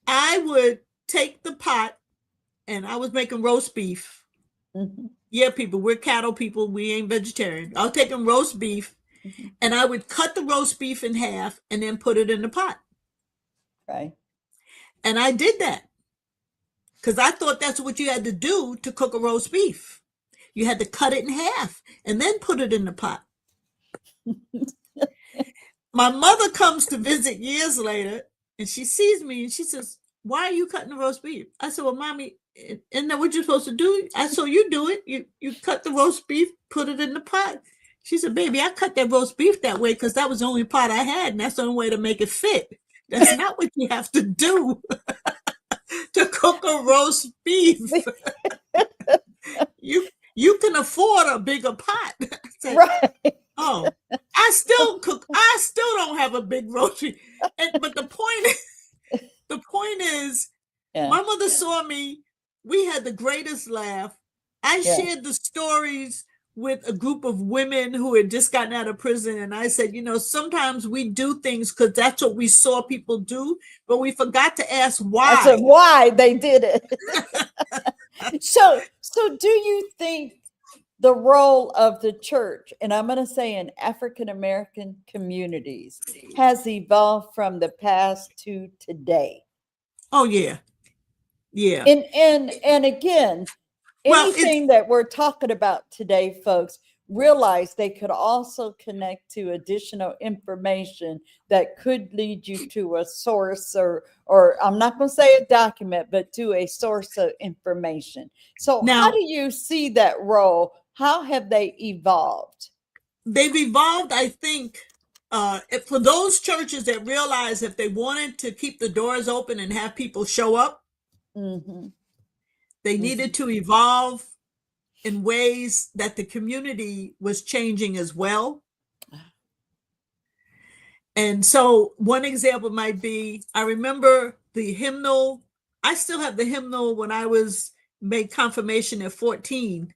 S2: I would take the pot, and I was making roast beef.
S1: hmm
S2: Yeah, people, we're cattle people. We ain't vegetarian. I was taking roast beef,
S1: hmm
S2: and I would cut the roast beef in half and then put it in the pot.
S1: right,
S2: And I did that because I thought that's what you had to do to cook a roast beef. You had to cut it in half and then put it in the pot. My mother comes to visit years later, and she sees me and she says, "Why are you cutting the roast beef?" I said, "Well, Mommy, isn't that what you're supposed to do?" I said, "You do it. You cut the roast beef, put it in the pot." She said, "Baby, I cut that roast beef that way because that was the only pot I had, and that's the only way to make it fit. That's not what you have to do to cook a roast beef. You can afford a bigger pot." I said,
S1: right,
S2: "Oh, I still cook. I still don't have a big roast beef." But the point is,
S1: yeah,
S2: my mother saw me. We had the greatest laugh. I
S1: yeah,
S2: shared the stories with a group of women who had just gotten out of prison. And I said, sometimes we do things because that's what we saw people do, but we forgot to ask
S1: I said
S2: why.
S1: why they did it. So do you think the role of the church, and I'm going to say in African American communities, has evolved from the past to today?
S2: Oh, yeah. Yeah.
S1: And again,
S2: Well, it's
S1: anything that we're talking about today, folks, realize they could also connect to additional information that could lead you to a source, or I'm not going to say a document, but to a source of information. So how
S2: now
S1: do you see that role? How have they evolved?
S2: they've evolved, I think. For those churches that realize if they wanted to keep the doors open and have people show up,
S1: Mm-hmm.
S2: they needed to evolve in ways that the community was changing as well. And so one example might be, I remember the hymnal. I still have the hymnal when I was made confirmation at 14.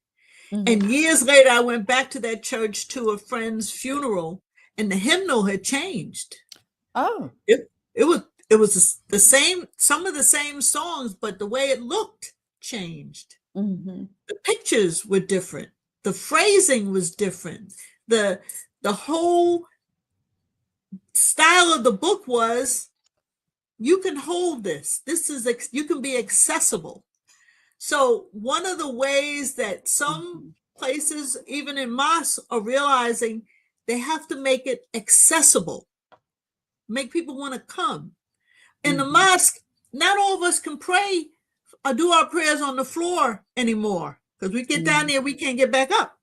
S1: Mm-hmm.
S2: And years later, I went back to that church to a friend's funeral, and the hymnal had changed.
S1: Oh,
S2: It was the same, some of the same songs, but the way it looked changed.
S1: mm-hmm.
S2: The pictures were different. The phrasing was different. The whole style of the book was, you can hold this. You can be accessible. So one of the ways that some
S1: Mm-hmm.
S2: places, even in mosques, are realizing they have to make it accessible, make people want to come. In the
S1: Mm-hmm.
S2: mosque, not all of us can pray or do our prayers on the floor anymore because we get down
S1: Mm-hmm.
S2: there, we can't get back up.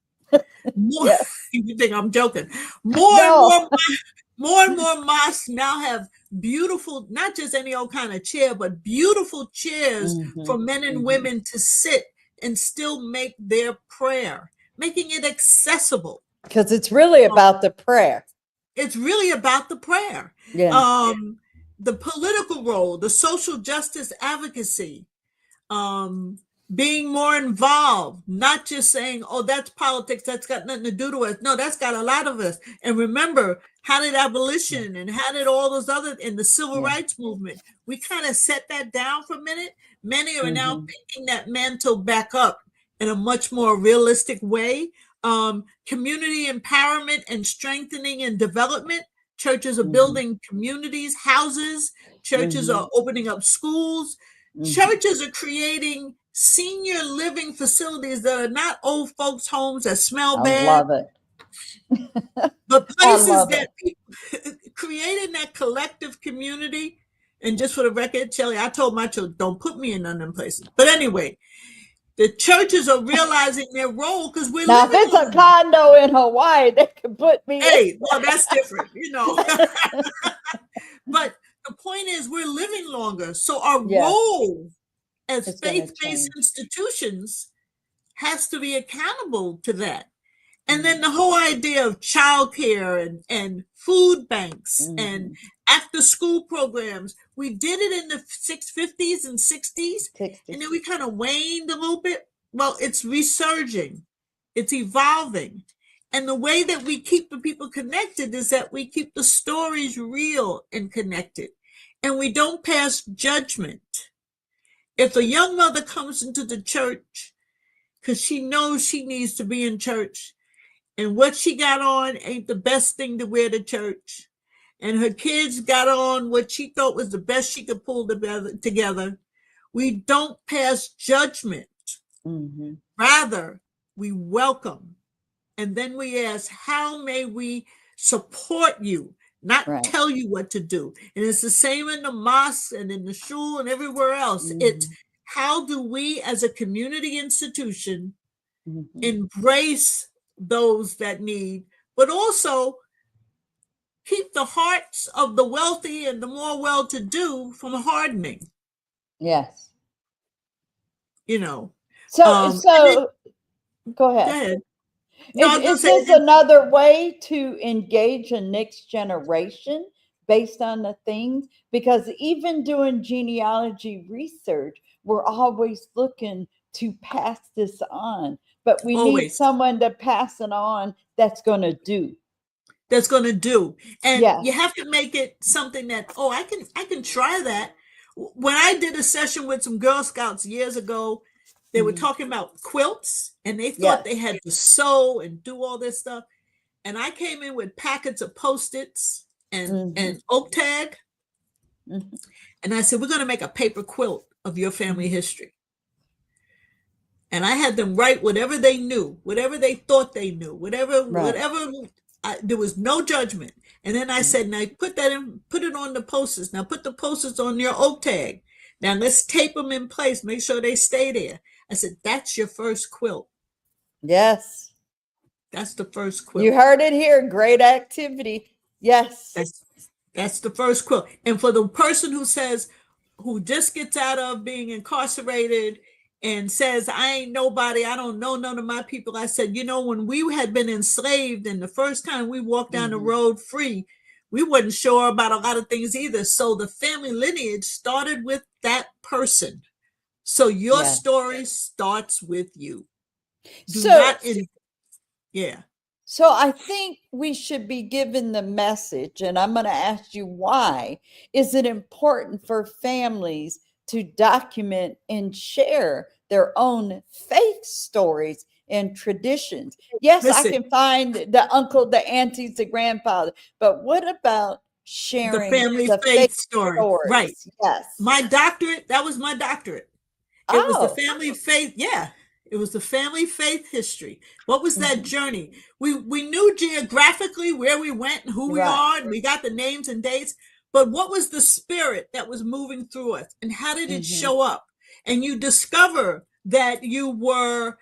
S2: More,
S1: Yes.
S2: you think I'm joking? More and
S1: No.
S2: more mosques now have beautiful, not just any old kind of chair, but beautiful chairs
S1: Mm-hmm.
S2: for men and
S1: Mm-hmm.
S2: women to sit and still make their prayer, making it accessible.
S1: Because it's really about the prayer.
S2: It's really about the prayer.
S1: Yeah.
S2: The political role, the social justice advocacy, being more involved, not just saying, "Oh, that's politics, that's got nothing to do to us." No, that's got a lot of us. And remember, how did abolition and how did all those other in the civil rights movement, we kind of set that down for a minute. Many are now picking that mantle back up in a much more realistic way. Community empowerment and strengthening and development. Churches are building communities, houses. Churches are opening up schools. Churches are creating senior living facilities that are not old folks' homes that smell
S1: I
S2: bad,
S1: love it.
S2: but
S1: I
S2: places
S1: love
S2: that
S1: it.
S2: creating that collective community. And just for the record, Shelley, I told my children, don't put me in none of them places. But anyway, the churches are realizing their role because we're
S1: Now, if
S2: living
S1: it's a
S2: longer.
S1: condo in Hawaii, they can put me in.
S2: Hey, well, that's different, But the point is, we're living longer. So our
S1: Yes.
S2: role as
S1: It's going to
S2: faith-based
S1: change.
S2: institutions has to be accountable to that. And
S1: Mm-hmm.
S2: then the whole idea of childcare and food banks and after school programs, we did it in the 50s and 60s,
S1: 60s.
S2: and then we kind of waned a little bit. Well, it's resurging, it's evolving. And the way that we keep the people connected is that we keep the stories real and connected, and we don't pass judgment. If a young mother comes into the church because she knows she needs to be in church, and what she got on ain't the best thing to wear to church, and her kids got on what she thought was the best she could pull together, we don't pass judgment.
S1: Mm-hmm.
S2: Rather, we welcome. And then we ask, how may we support you, not
S1: Right.
S2: tell you what to do? And it's the same in the mosque and in the shul and everywhere else. It's how do we as a community institution embrace those that need, but also keep the hearts of the wealthy and the more well-to-do from hardening.
S1: Yes.
S2: You know.
S1: So go ahead.
S2: Go ahead. No,
S1: Is this another way to engage a next generation based on the things? Because even doing genealogy research, we're always looking to pass this on, but we need someone to pass it on that's going to do.
S2: And you have to make it something that, I can try that. When I did a session with some Girl Scouts years ago, they were talking about quilts, and they thought they had to sew and do all this stuff. And I came in with packets of Post-its and oak tag. And I said, we're going to make a paper quilt of your family history. And I had them write whatever they knew, whatever they thought they knew, whatever. There was no judgment. And then I said, now put it on the posters. Now put the posters on your oak tag. Now let's tape them in place. Make sure they stay there. I said, that's your first quilt.
S1: Yes.
S2: That's the first quilt.
S1: You heard it here. Great activity. Yes.
S2: That's the first quilt. And for the person who just gets out of being incarcerated and says, I ain't nobody, I don't know none of my people. I said, when we had been enslaved and the first time we walked down the road free, we wasn't sure about a lot of things either. So the family lineage started with that person. So your story starts with you. So
S1: I think we should be given the message, and I'm going to ask you, why is it important for families to document and share their own faith stories and traditions? Yes, I can find the uncle, the aunties, the grandfather, but what about sharing
S2: the family faith story? Right.
S1: Yes.
S2: My doctorate, that was my doctorate. It was the family faith. Yeah. It was the family faith history. What was that journey? We knew geographically where we went and who we are, and we got the names and dates. But what was the spirit that was moving through us, and how did it show up? And you discover that you were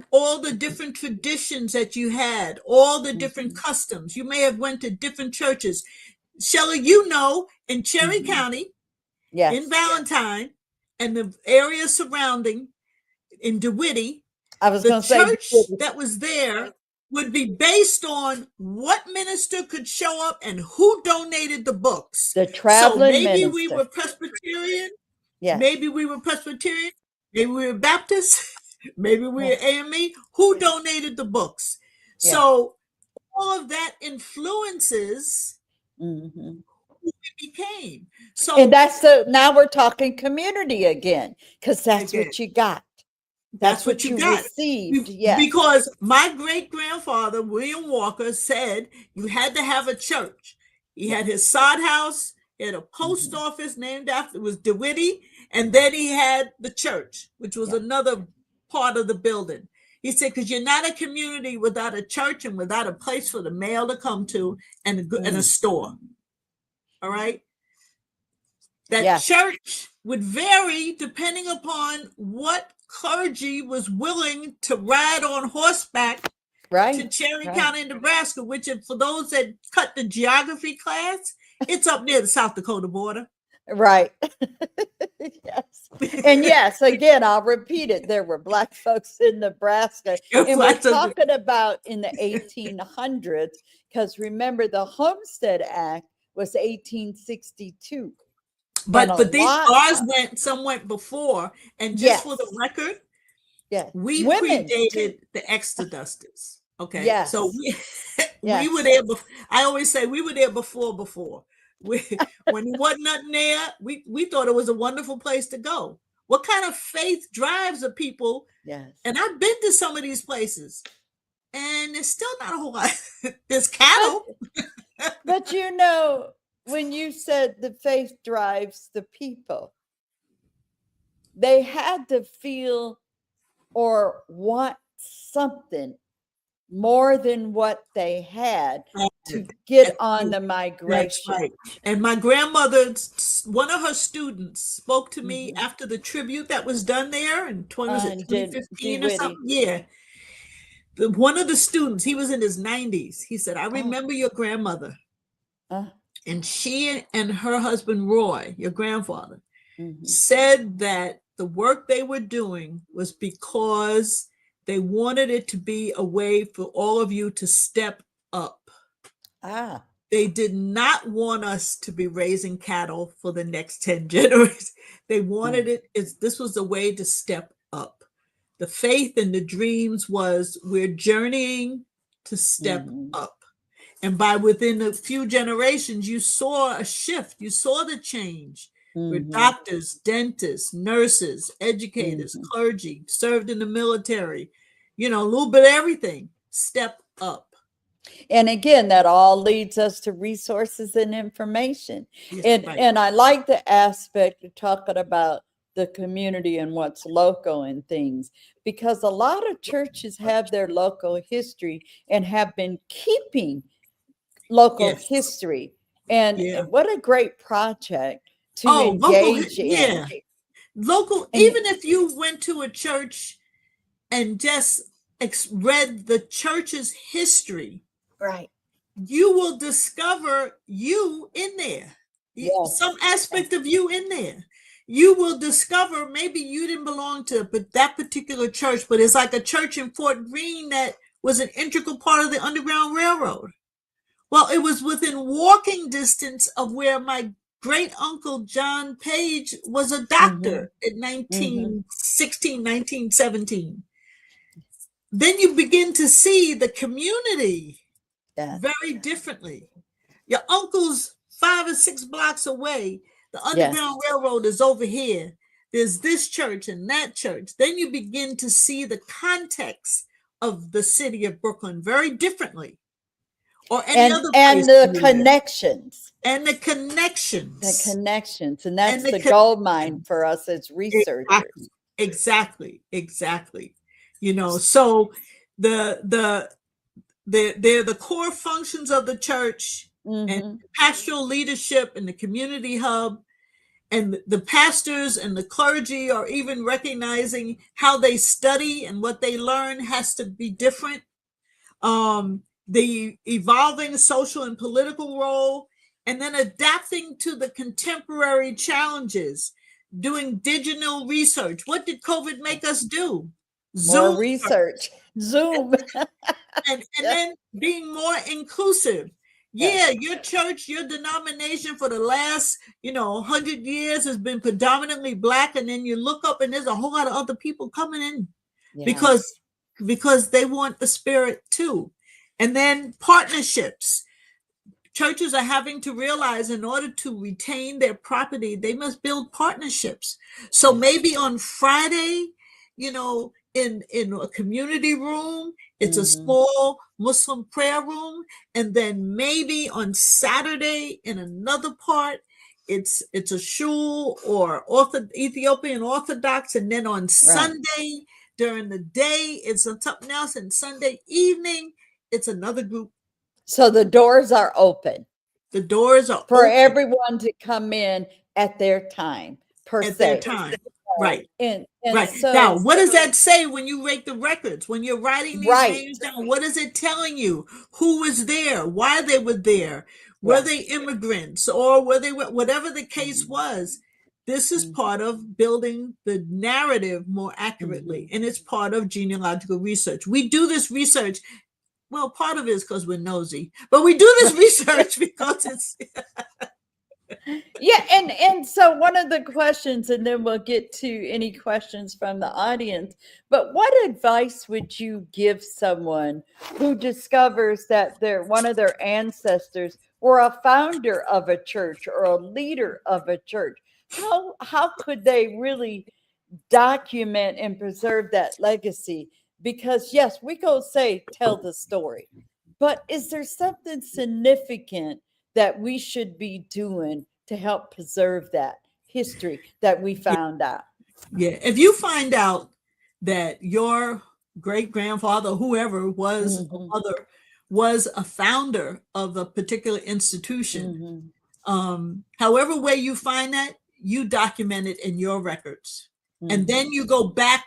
S2: all the different traditions that you had, all the different customs. You may have went to different churches. Shelley, in Cherry County, in Valentine, and the area surrounding, in DeWitt, the church that was there would be based on what minister could show up and who donated the books.
S1: The traveling
S2: so maybe
S1: minister.
S2: we were Presbyterian. Yes. Maybe we were Presbyterian. Maybe we were Baptist. Maybe we were AME. Who donated the books? Yeah. So all of that influences who we became. So,
S1: and now we're talking community again, because that's what you got. That's what you got. Received. Yes.
S2: Because my great-grandfather, William Walker, said you had to have a church. He had his sod house, he had a post office named after, it was DeWitt, and then he had the church, which was another part of the building. He said, because you're not a community without a church and without a place for the mail to come to and a store. All right? That church would vary depending upon what clergy was willing to ride on horseback to Cherry County, Nebraska, which, for those that cut the geography class, it's up near the South Dakota border.
S1: Right. Yes. And yes, again, I'll repeat it. There were Black folks in Nebraska. And we're talking about in the 1800s, because remember, the Homestead Act was 1862.
S2: But some went before. And just for the record, we predated the Exodusters. Okay.
S1: Yes.
S2: So we were there. I always say we were there before. When there wasn't nothing there, we thought it was a wonderful place to go. What kind of faith drives the people?
S1: Yes.
S2: And I've been to some of these places, and there's still not a whole lot. There's cattle.
S1: But you know, when you said the faith drives the people, they had to feel or want something more than what they had to get on the migration.
S2: That's right. And my grandmother, one of her students, spoke to me after the tribute that was done there in 2015 or something. Yeah. One of the students, he was in his 90s. He said, I remember your grandmother. And she and her husband, Roy, your grandfather, said that the work they were doing was because they wanted it to be a way for all of you to step up. They did not want us to be raising cattle for the next 10 generations. They wanted this was a way to step up. The faith and the dreams was we're journeying to step up. And by within a few generations, you saw a shift. You saw the change. We're doctors, dentists, nurses, educators, clergy, served in the military, a little bit of everything. Step up.
S1: And again, that all leads us to resources and information. And I like the aspect of talking about the community and what's local and things, because a lot of churches have their local history and have been keeping local history. And what a great project to engage in.
S2: Local, even if you went to a church and just read the church's history,
S1: right,
S2: you will discover you in there. Some aspect of you in there. You will discover maybe you didn't belong to that particular church, but it's like a church in Fort Greene that was an integral part of the Underground Railroad. Well, it was within walking distance of where my great uncle John Page was a doctor in 1916, 1917. Then you begin to see the community very differently. Your uncle's 5 or 6 blocks away. The Underground Railroad is over here. There's this church and that church. Then you begin to see the context of the city of Brooklyn very differently. Or any other place.
S1: And the connections.
S2: And the connections.
S1: The connections. And that's the gold mine for us as researchers.
S2: Exactly. So they're the core functions of the church and pastoral leadership and the community hub. And the pastors and the clergy are even recognizing how they study and what they learn has to be different. The evolving social and political role, and then adapting to the contemporary challenges, doing digital research. What did COVID make us do?
S1: More research, Zoom.
S2: and then being more inclusive. Your church, your denomination for the last, 100 years has been predominantly Black. And then you look up and there's a whole lot of other people coming in because they want the spirit too. And then partnerships. Churches are having to realize in order to retain their property, they must build partnerships. So maybe on Friday, in a community room, it's a small Muslim prayer room. And then maybe on Saturday in another part, it's a shul or Ethiopian Orthodox. And then on Sunday during the day, it's something else. And Sunday evening, it's another group.
S1: So the doors are open.
S2: The doors are
S1: for
S2: open.
S1: everyone to come in at their time,
S2: their time. Right.
S1: And
S2: right.
S1: So,
S2: now, what does that say when you rate the records? When you're writing these names down, what is it telling you? Who was there? Why they were there? Were
S1: Yeah.
S2: they immigrants, or were they whatever the case was? This is part of building the narrative more accurately, and it's part of genealogical research. We do this research. Well, part of it is because we're nosy, but we do this research because it's
S1: Yeah, and so one of the questions, and then we'll get to any questions from the audience, but what advice would you give someone who discovers that one of their ancestors or a founder of a church or a leader of a church? How could they really document and preserve that legacy? Because yes, we go say tell the story, but is there something significant that we should be doing to help preserve that history that we found out?
S2: yeah. If you find out that your great grandfather, whoever was a
S1: Hmm.
S2: mother, was a founder of a particular institution,
S1: Hmm.
S2: however way you find that, you document it in your records, and then
S1: Hmm.
S2: you go back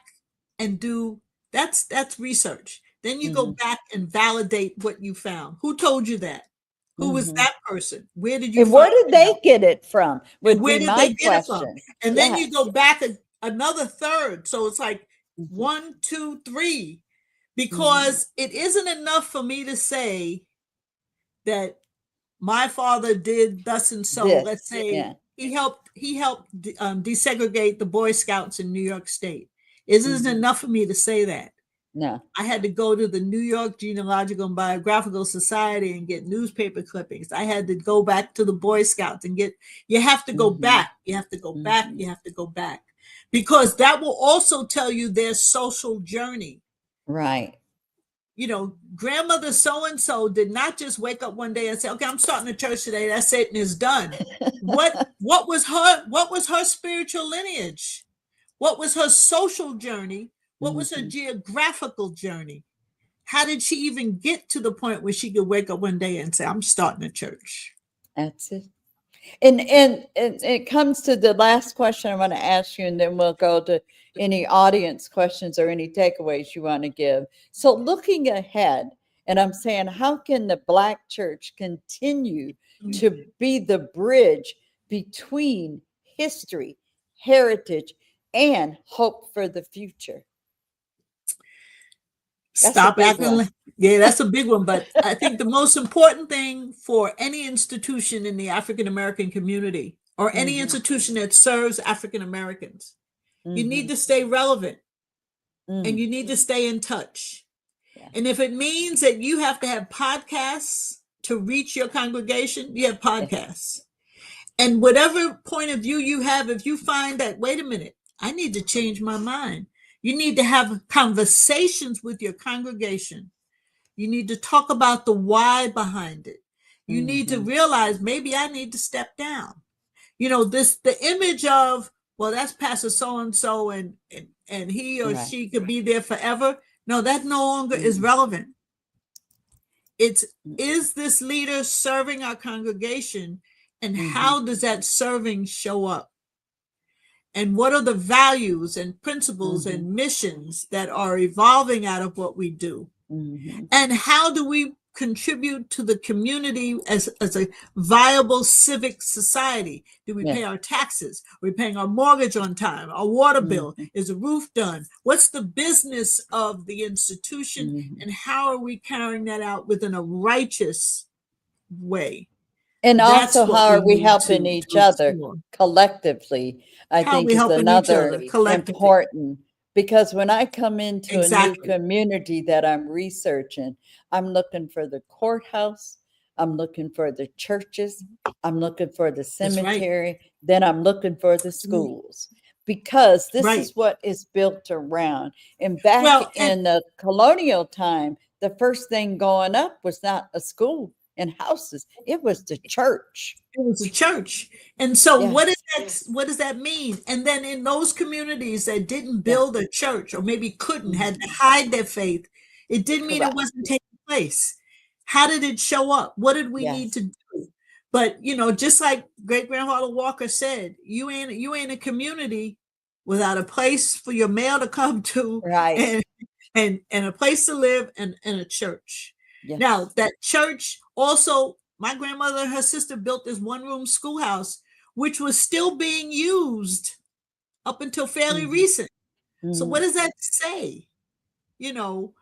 S2: and do that's research. Then you go
S1: Hmm.
S2: back and validate what you found. Who told you that? Who was
S1: Hmm.
S2: that person? Where did you
S1: And
S2: find
S1: where did
S2: it
S1: they
S2: out?
S1: get it from?
S2: And
S1: Would
S2: where
S1: be
S2: did they
S1: my
S2: get it from?
S1: question.
S2: And then you go
S1: Yes.
S2: back another third. So it's like
S1: Hmm.
S2: 1, 2, 3,
S1: Hmm.
S2: because it isn't enough for me to say that my father did thus and so. Let's
S1: This,
S2: say
S1: yeah.
S2: he helped desegregate the Boy Scouts in New York State. It isn't
S1: Hmm.
S2: enough for me to say that.
S1: No.
S2: I had to go to the New York Genealogical and Biographical Society and get newspaper clippings. I had to go back to the Boy Scouts and get, you have to go
S1: Hmm.
S2: back. You have to go back.
S1: Hmm.
S2: You have to go back. Because that will also tell you their social journey.
S1: Right.
S2: Grandmother so and so did not just wake up one day and say, "Okay, I'm starting a church today. That's it, and it's done." What was her spiritual lineage? What was her social journey? What was her
S1: Hmm.
S2: geographical journey? How did she even get to the point where she could wake up one day and say, "I'm starting a church"?
S1: That's it. And it comes to the last question I want to ask you, and then we'll go to any audience questions or any takeaways you want to give. So, looking ahead, and I'm saying, how can the Black church continue to be the bridge between history, heritage, and hope for the future? That's a
S2: Stop
S1: big
S2: acting
S1: one.
S2: like, yeah, that's a big one. But I think the most important thing for any institution in the African American community, or any
S1: Hmm.
S2: institution that serves African Americans, you need
S1: Hmm.
S2: to stay relevant, and
S1: Mm.
S2: you need to stay in touch.
S1: Yeah.
S2: And if it means that you have to have podcasts to reach your congregation, you have
S1: Yeah.
S2: podcasts. And whatever point of view you have, if you find that, wait a minute, I need to change my mind, you need to have conversations with your congregation. You need to talk about the why behind it. You need to
S1: Hmm.
S2: realize, maybe I need to step down. The image of, well, that's Pastor so and so, and he or
S1: Right.
S2: she could be there forever. No, that no longer is
S1: Mm.
S2: relevant. It's, is this leader serving our congregation, and
S1: Hmm.
S2: how does that serving show up? And what are the values and principles
S1: Hmm.
S2: and missions that are evolving out of what we do?
S1: Hmm.
S2: And how do we contribute to the community as a viable civic society? Do we pay
S1: Yes.
S2: our taxes? Are we paying our mortgage on time? Our water bill?
S1: Hmm.
S2: Is the roof done? What's the business of the institution?
S1: Hmm.
S2: And how are we carrying that out within a righteous way?
S1: And
S2: That's
S1: also,
S2: what
S1: how
S2: we
S1: are we
S2: need
S1: helping
S2: to
S1: each other
S2: explore.
S1: collectively? I
S2: How are
S1: think
S2: we
S1: is
S2: helping each
S1: another
S2: other collectively?
S1: important, because when I come into a new
S2: Exactly.
S1: community that I'm researching, I'm looking for the courthouse, I'm looking for the churches, I'm looking for the
S2: That's right.
S1: cemetery, then I'm looking for the
S2: That's right.
S1: schools, because this
S2: Right.
S1: is what is built around. And back
S2: Well, and
S1: in the colonial time, the first thing going up was not a school and houses, it was the church.
S2: it was a church. And so
S1: Yes.
S2: what does that mean? And then in those communities that didn't
S1: Yeah.
S2: build a church, or maybe couldn't, had to
S1: Mhm.
S2: hide their faith, it didn't mean it
S1: Correct.
S2: wasn't taking place. How did it show up? What did we need to
S1: Yes.
S2: do? But just like great grandfather Walker said, you ain't a community without a place for your mail to come to,
S1: Right.
S2: and a place to live, and a church. Now
S1: Yes.
S2: that church also my grandmother and her sister built this one-room schoolhouse, which was still being used up until fairly
S1: Mhm.
S2: recent. So what
S1: Mhm.
S2: does that say? You know,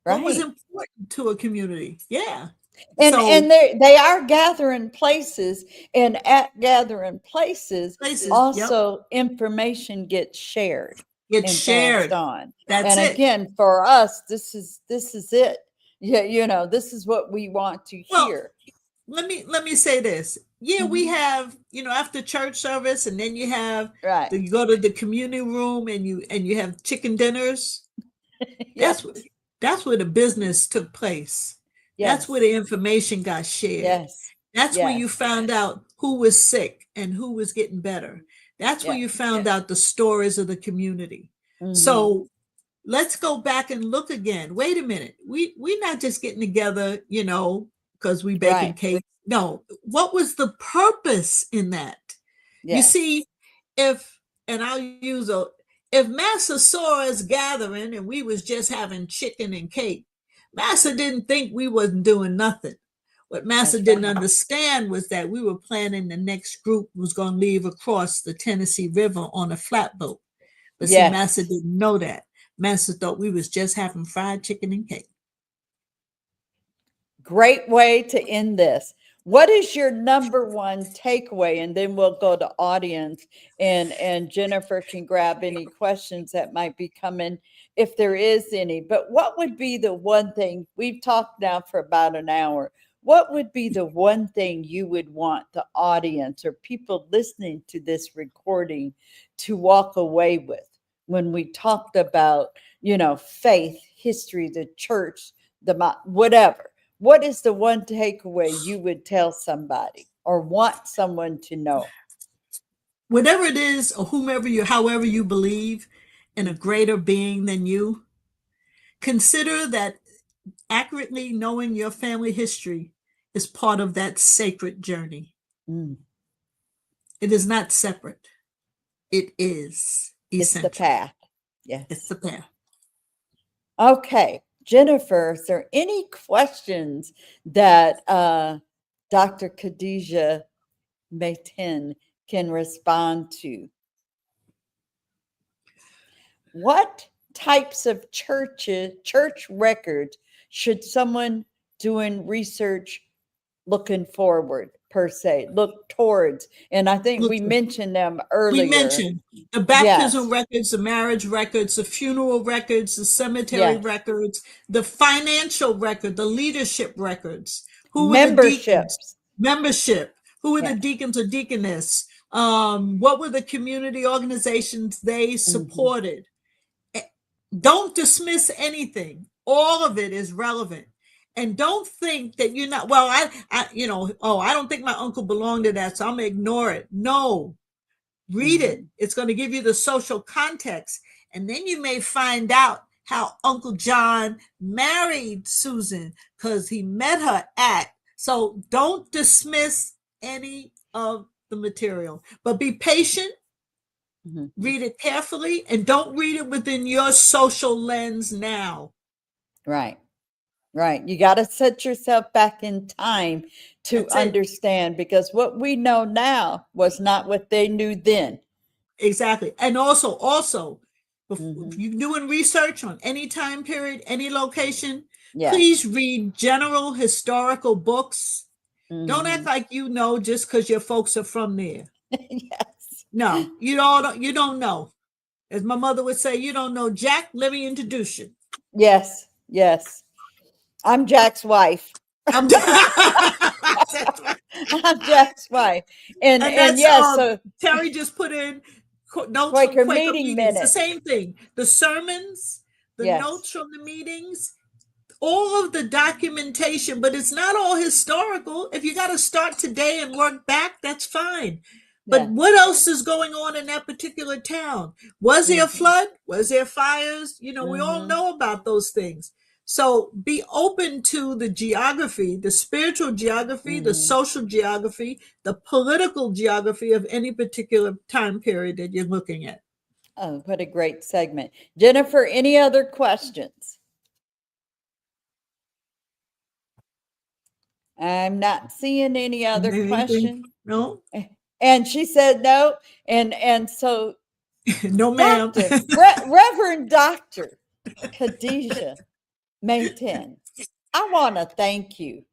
S2: what was
S1: Right.
S2: important to a community? Yeah.
S1: And
S2: So
S1: they are gathering places, and at gathering places,
S2: places, yep,
S1: also information gets shared
S2: it's
S1: and passed
S2: shared.
S1: on.
S2: That's
S1: And
S2: it.
S1: again, for us, this is it. Yeah, this is what we want to
S2: Well,
S1: hear.
S2: let me say this. Yeah, we
S1: Mhm.
S2: have, after church service, and then
S1: Right.
S2: you go to the community room, and you have chicken dinners.
S1: Yes.
S2: That's what that's where the business took place. That's where
S1: Yes.
S2: the information got shared.
S1: Yes.
S2: That's where you
S1: Yes.
S2: found out who was sick and who was getting better. That's where
S1: Yes.
S2: you found out the stories of the community.
S1: Hmm.
S2: So let's go back and look again. Wait a minute. We're not just getting together, because we baking
S1: Right.
S2: cake. No, what was the purpose in that? You
S1: Yes.
S2: see, if and I'll use a if Massa saw us gathering and we was just having chicken and cake, Massa didn't think we wasn't doing nothing. What Massa
S1: That's
S2: didn't
S1: right.
S2: understand was that we were planning the next group was going to leave across the Tennessee River on a flatboat. But see, Massa
S1: Yes.
S2: didn't know that. Massa thought we was just having fried chicken and cake.
S1: Great way to end this. What is your number one takeaway? And then we'll go to audience, and Jennifer can grab any questions that might be coming if there is any. But what would be the one thing we've talked now for about an hour? What would be the one thing you would want the audience or people listening to this recording to walk away with when we talked about, faith, history, the church, whatever? What is the one takeaway you would tell somebody or want someone to know?
S2: Whatever it is, or however you believe in a
S1: Mhm.
S2: greater being than you, consider that accurately knowing your family history is part of that sacred journey.
S1: Mm.
S2: It is not separate. It is
S1: It's the
S2: essential.
S1: path.
S2: It's
S1: Yes.
S2: the path.
S1: Okay. Jennifer, is there any questions that Dr. Khadijah Matin can respond to? What types of church records should someone doing research looking forward, per se, look towards? And I think
S2: Look,
S1: we mentioned them
S2: we
S1: earlier.
S2: mentioned the baptism
S1: Yes.
S2: records, the marriage records, the funeral records, the cemetery
S1: Yes.
S2: records, the financial record, the leadership records. Who were the deacons?
S1: Memberships.
S2: Membership. Who were the
S1: Yes.
S2: deacons or deaconess? What were the community organizations they
S1: Hmm.
S2: supported? Don't dismiss anything. All of it is relevant. And don't think that you're not, well, I don't think my uncle belonged to that, so I'm going to ignore it. No, read it.
S1: Hmm.
S2: It's going to give you the social context. And then you may find out how Uncle John married Susan because he met her at. So don't dismiss any of the material, but be patient,
S1: Hmm.
S2: read it carefully, and don't read it within your social lens now.
S1: Right. Right. You got to set yourself back in time to
S2: That's it.
S1: understand, because what we know now was not what they knew then.
S2: Exactly. And also, if
S1: Hmm.
S2: you're doing research on any time period, any location,
S1: Yes.
S2: please read general historical books. Don't act
S1: Hmm.
S2: like you know just because your folks are from there.
S1: Yes.
S2: No, you don't know. As my mother would say, you don't know Jack. Let me introduce you.
S1: Yes. Yes. I'm Jack's wife.
S2: I'm that's right.
S1: I'm Jack's wife. And
S2: And
S1: and
S2: that's
S1: yes, so
S2: Terry just put in notes from
S1: Quaker
S2: Quaker
S1: meeting
S2: meetings. The
S1: minutes.
S2: same thing. The sermons, the
S1: Yes.
S2: notes from the meetings, all of the documentation, but it's not all historical. If you got to start today and work back, that's fine. But
S1: Yeah.
S2: what else is going on in that particular town? Was there a
S1: Hmm.
S2: flood? Was there fires? We all
S1: Hmm.
S2: know about those things. So be open to the geography, the spiritual geography, the
S1: Hmm.
S2: social geography, the political geography of any particular time period that you're looking at.
S1: Oh, what a great segment. Jennifer, any other questions? I'm not seeing any other
S2: Anything?
S1: question.
S2: No,
S1: And she said no. And so
S2: no, ma'am.
S1: Reverend Dr. Khadijah Matin, I want to thank you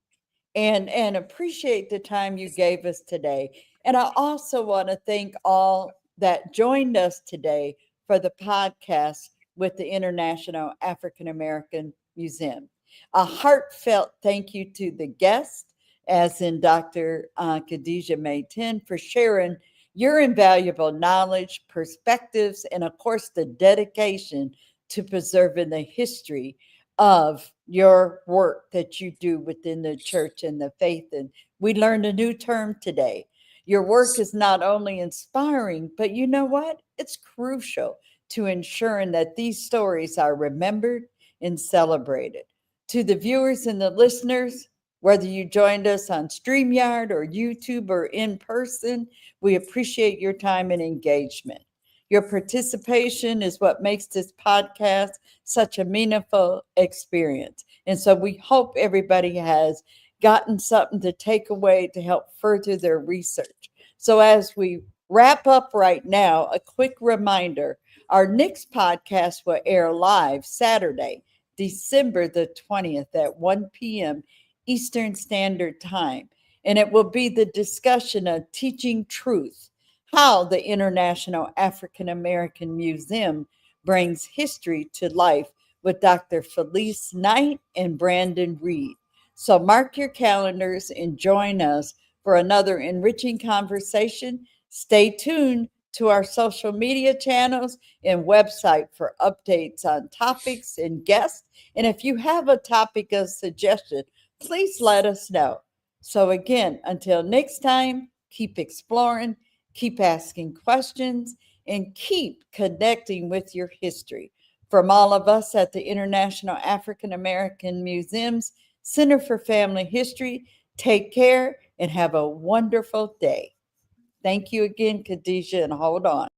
S1: and appreciate the time you gave us today. And I also want to thank all that joined us today for the podcast with the International African American Museum. A heartfelt thank you to the guest, as in Dr. Khadijah Matin, for sharing your invaluable knowledge, perspectives, and of course, the dedication to preserving the history of your work that you do within the church and the faith. And we learned a new term today. Your work is not only inspiring, but you know what? It's crucial to ensuring that these stories are remembered and celebrated. To the viewers and the listeners, whether you joined us on StreamYard or YouTube or in person, we appreciate your time and engagement. Your participation is what makes this podcast such a meaningful experience. And so we hope everybody has gotten something to take away to help further their research. So as we wrap up right now, a quick reminder, our next podcast will air live Saturday, December the 20th at 1 p.m. Eastern Standard Time. And it will be the discussion of teaching truth, how the International African American Museum brings history to life, with Dr. Felice Knight and Brandon Reed. So mark your calendars and join us for another enriching conversation. Stay tuned to our social media channels and website for updates on topics and guests. And if you have a topic of suggestion, please let us know. So, again, until next time, keep exploring, keep asking questions, and keep connecting with your history. From all of us at the International African American Museum's Center for Family History, take care and have a wonderful day. Thank you again, Khadijah, and hold on.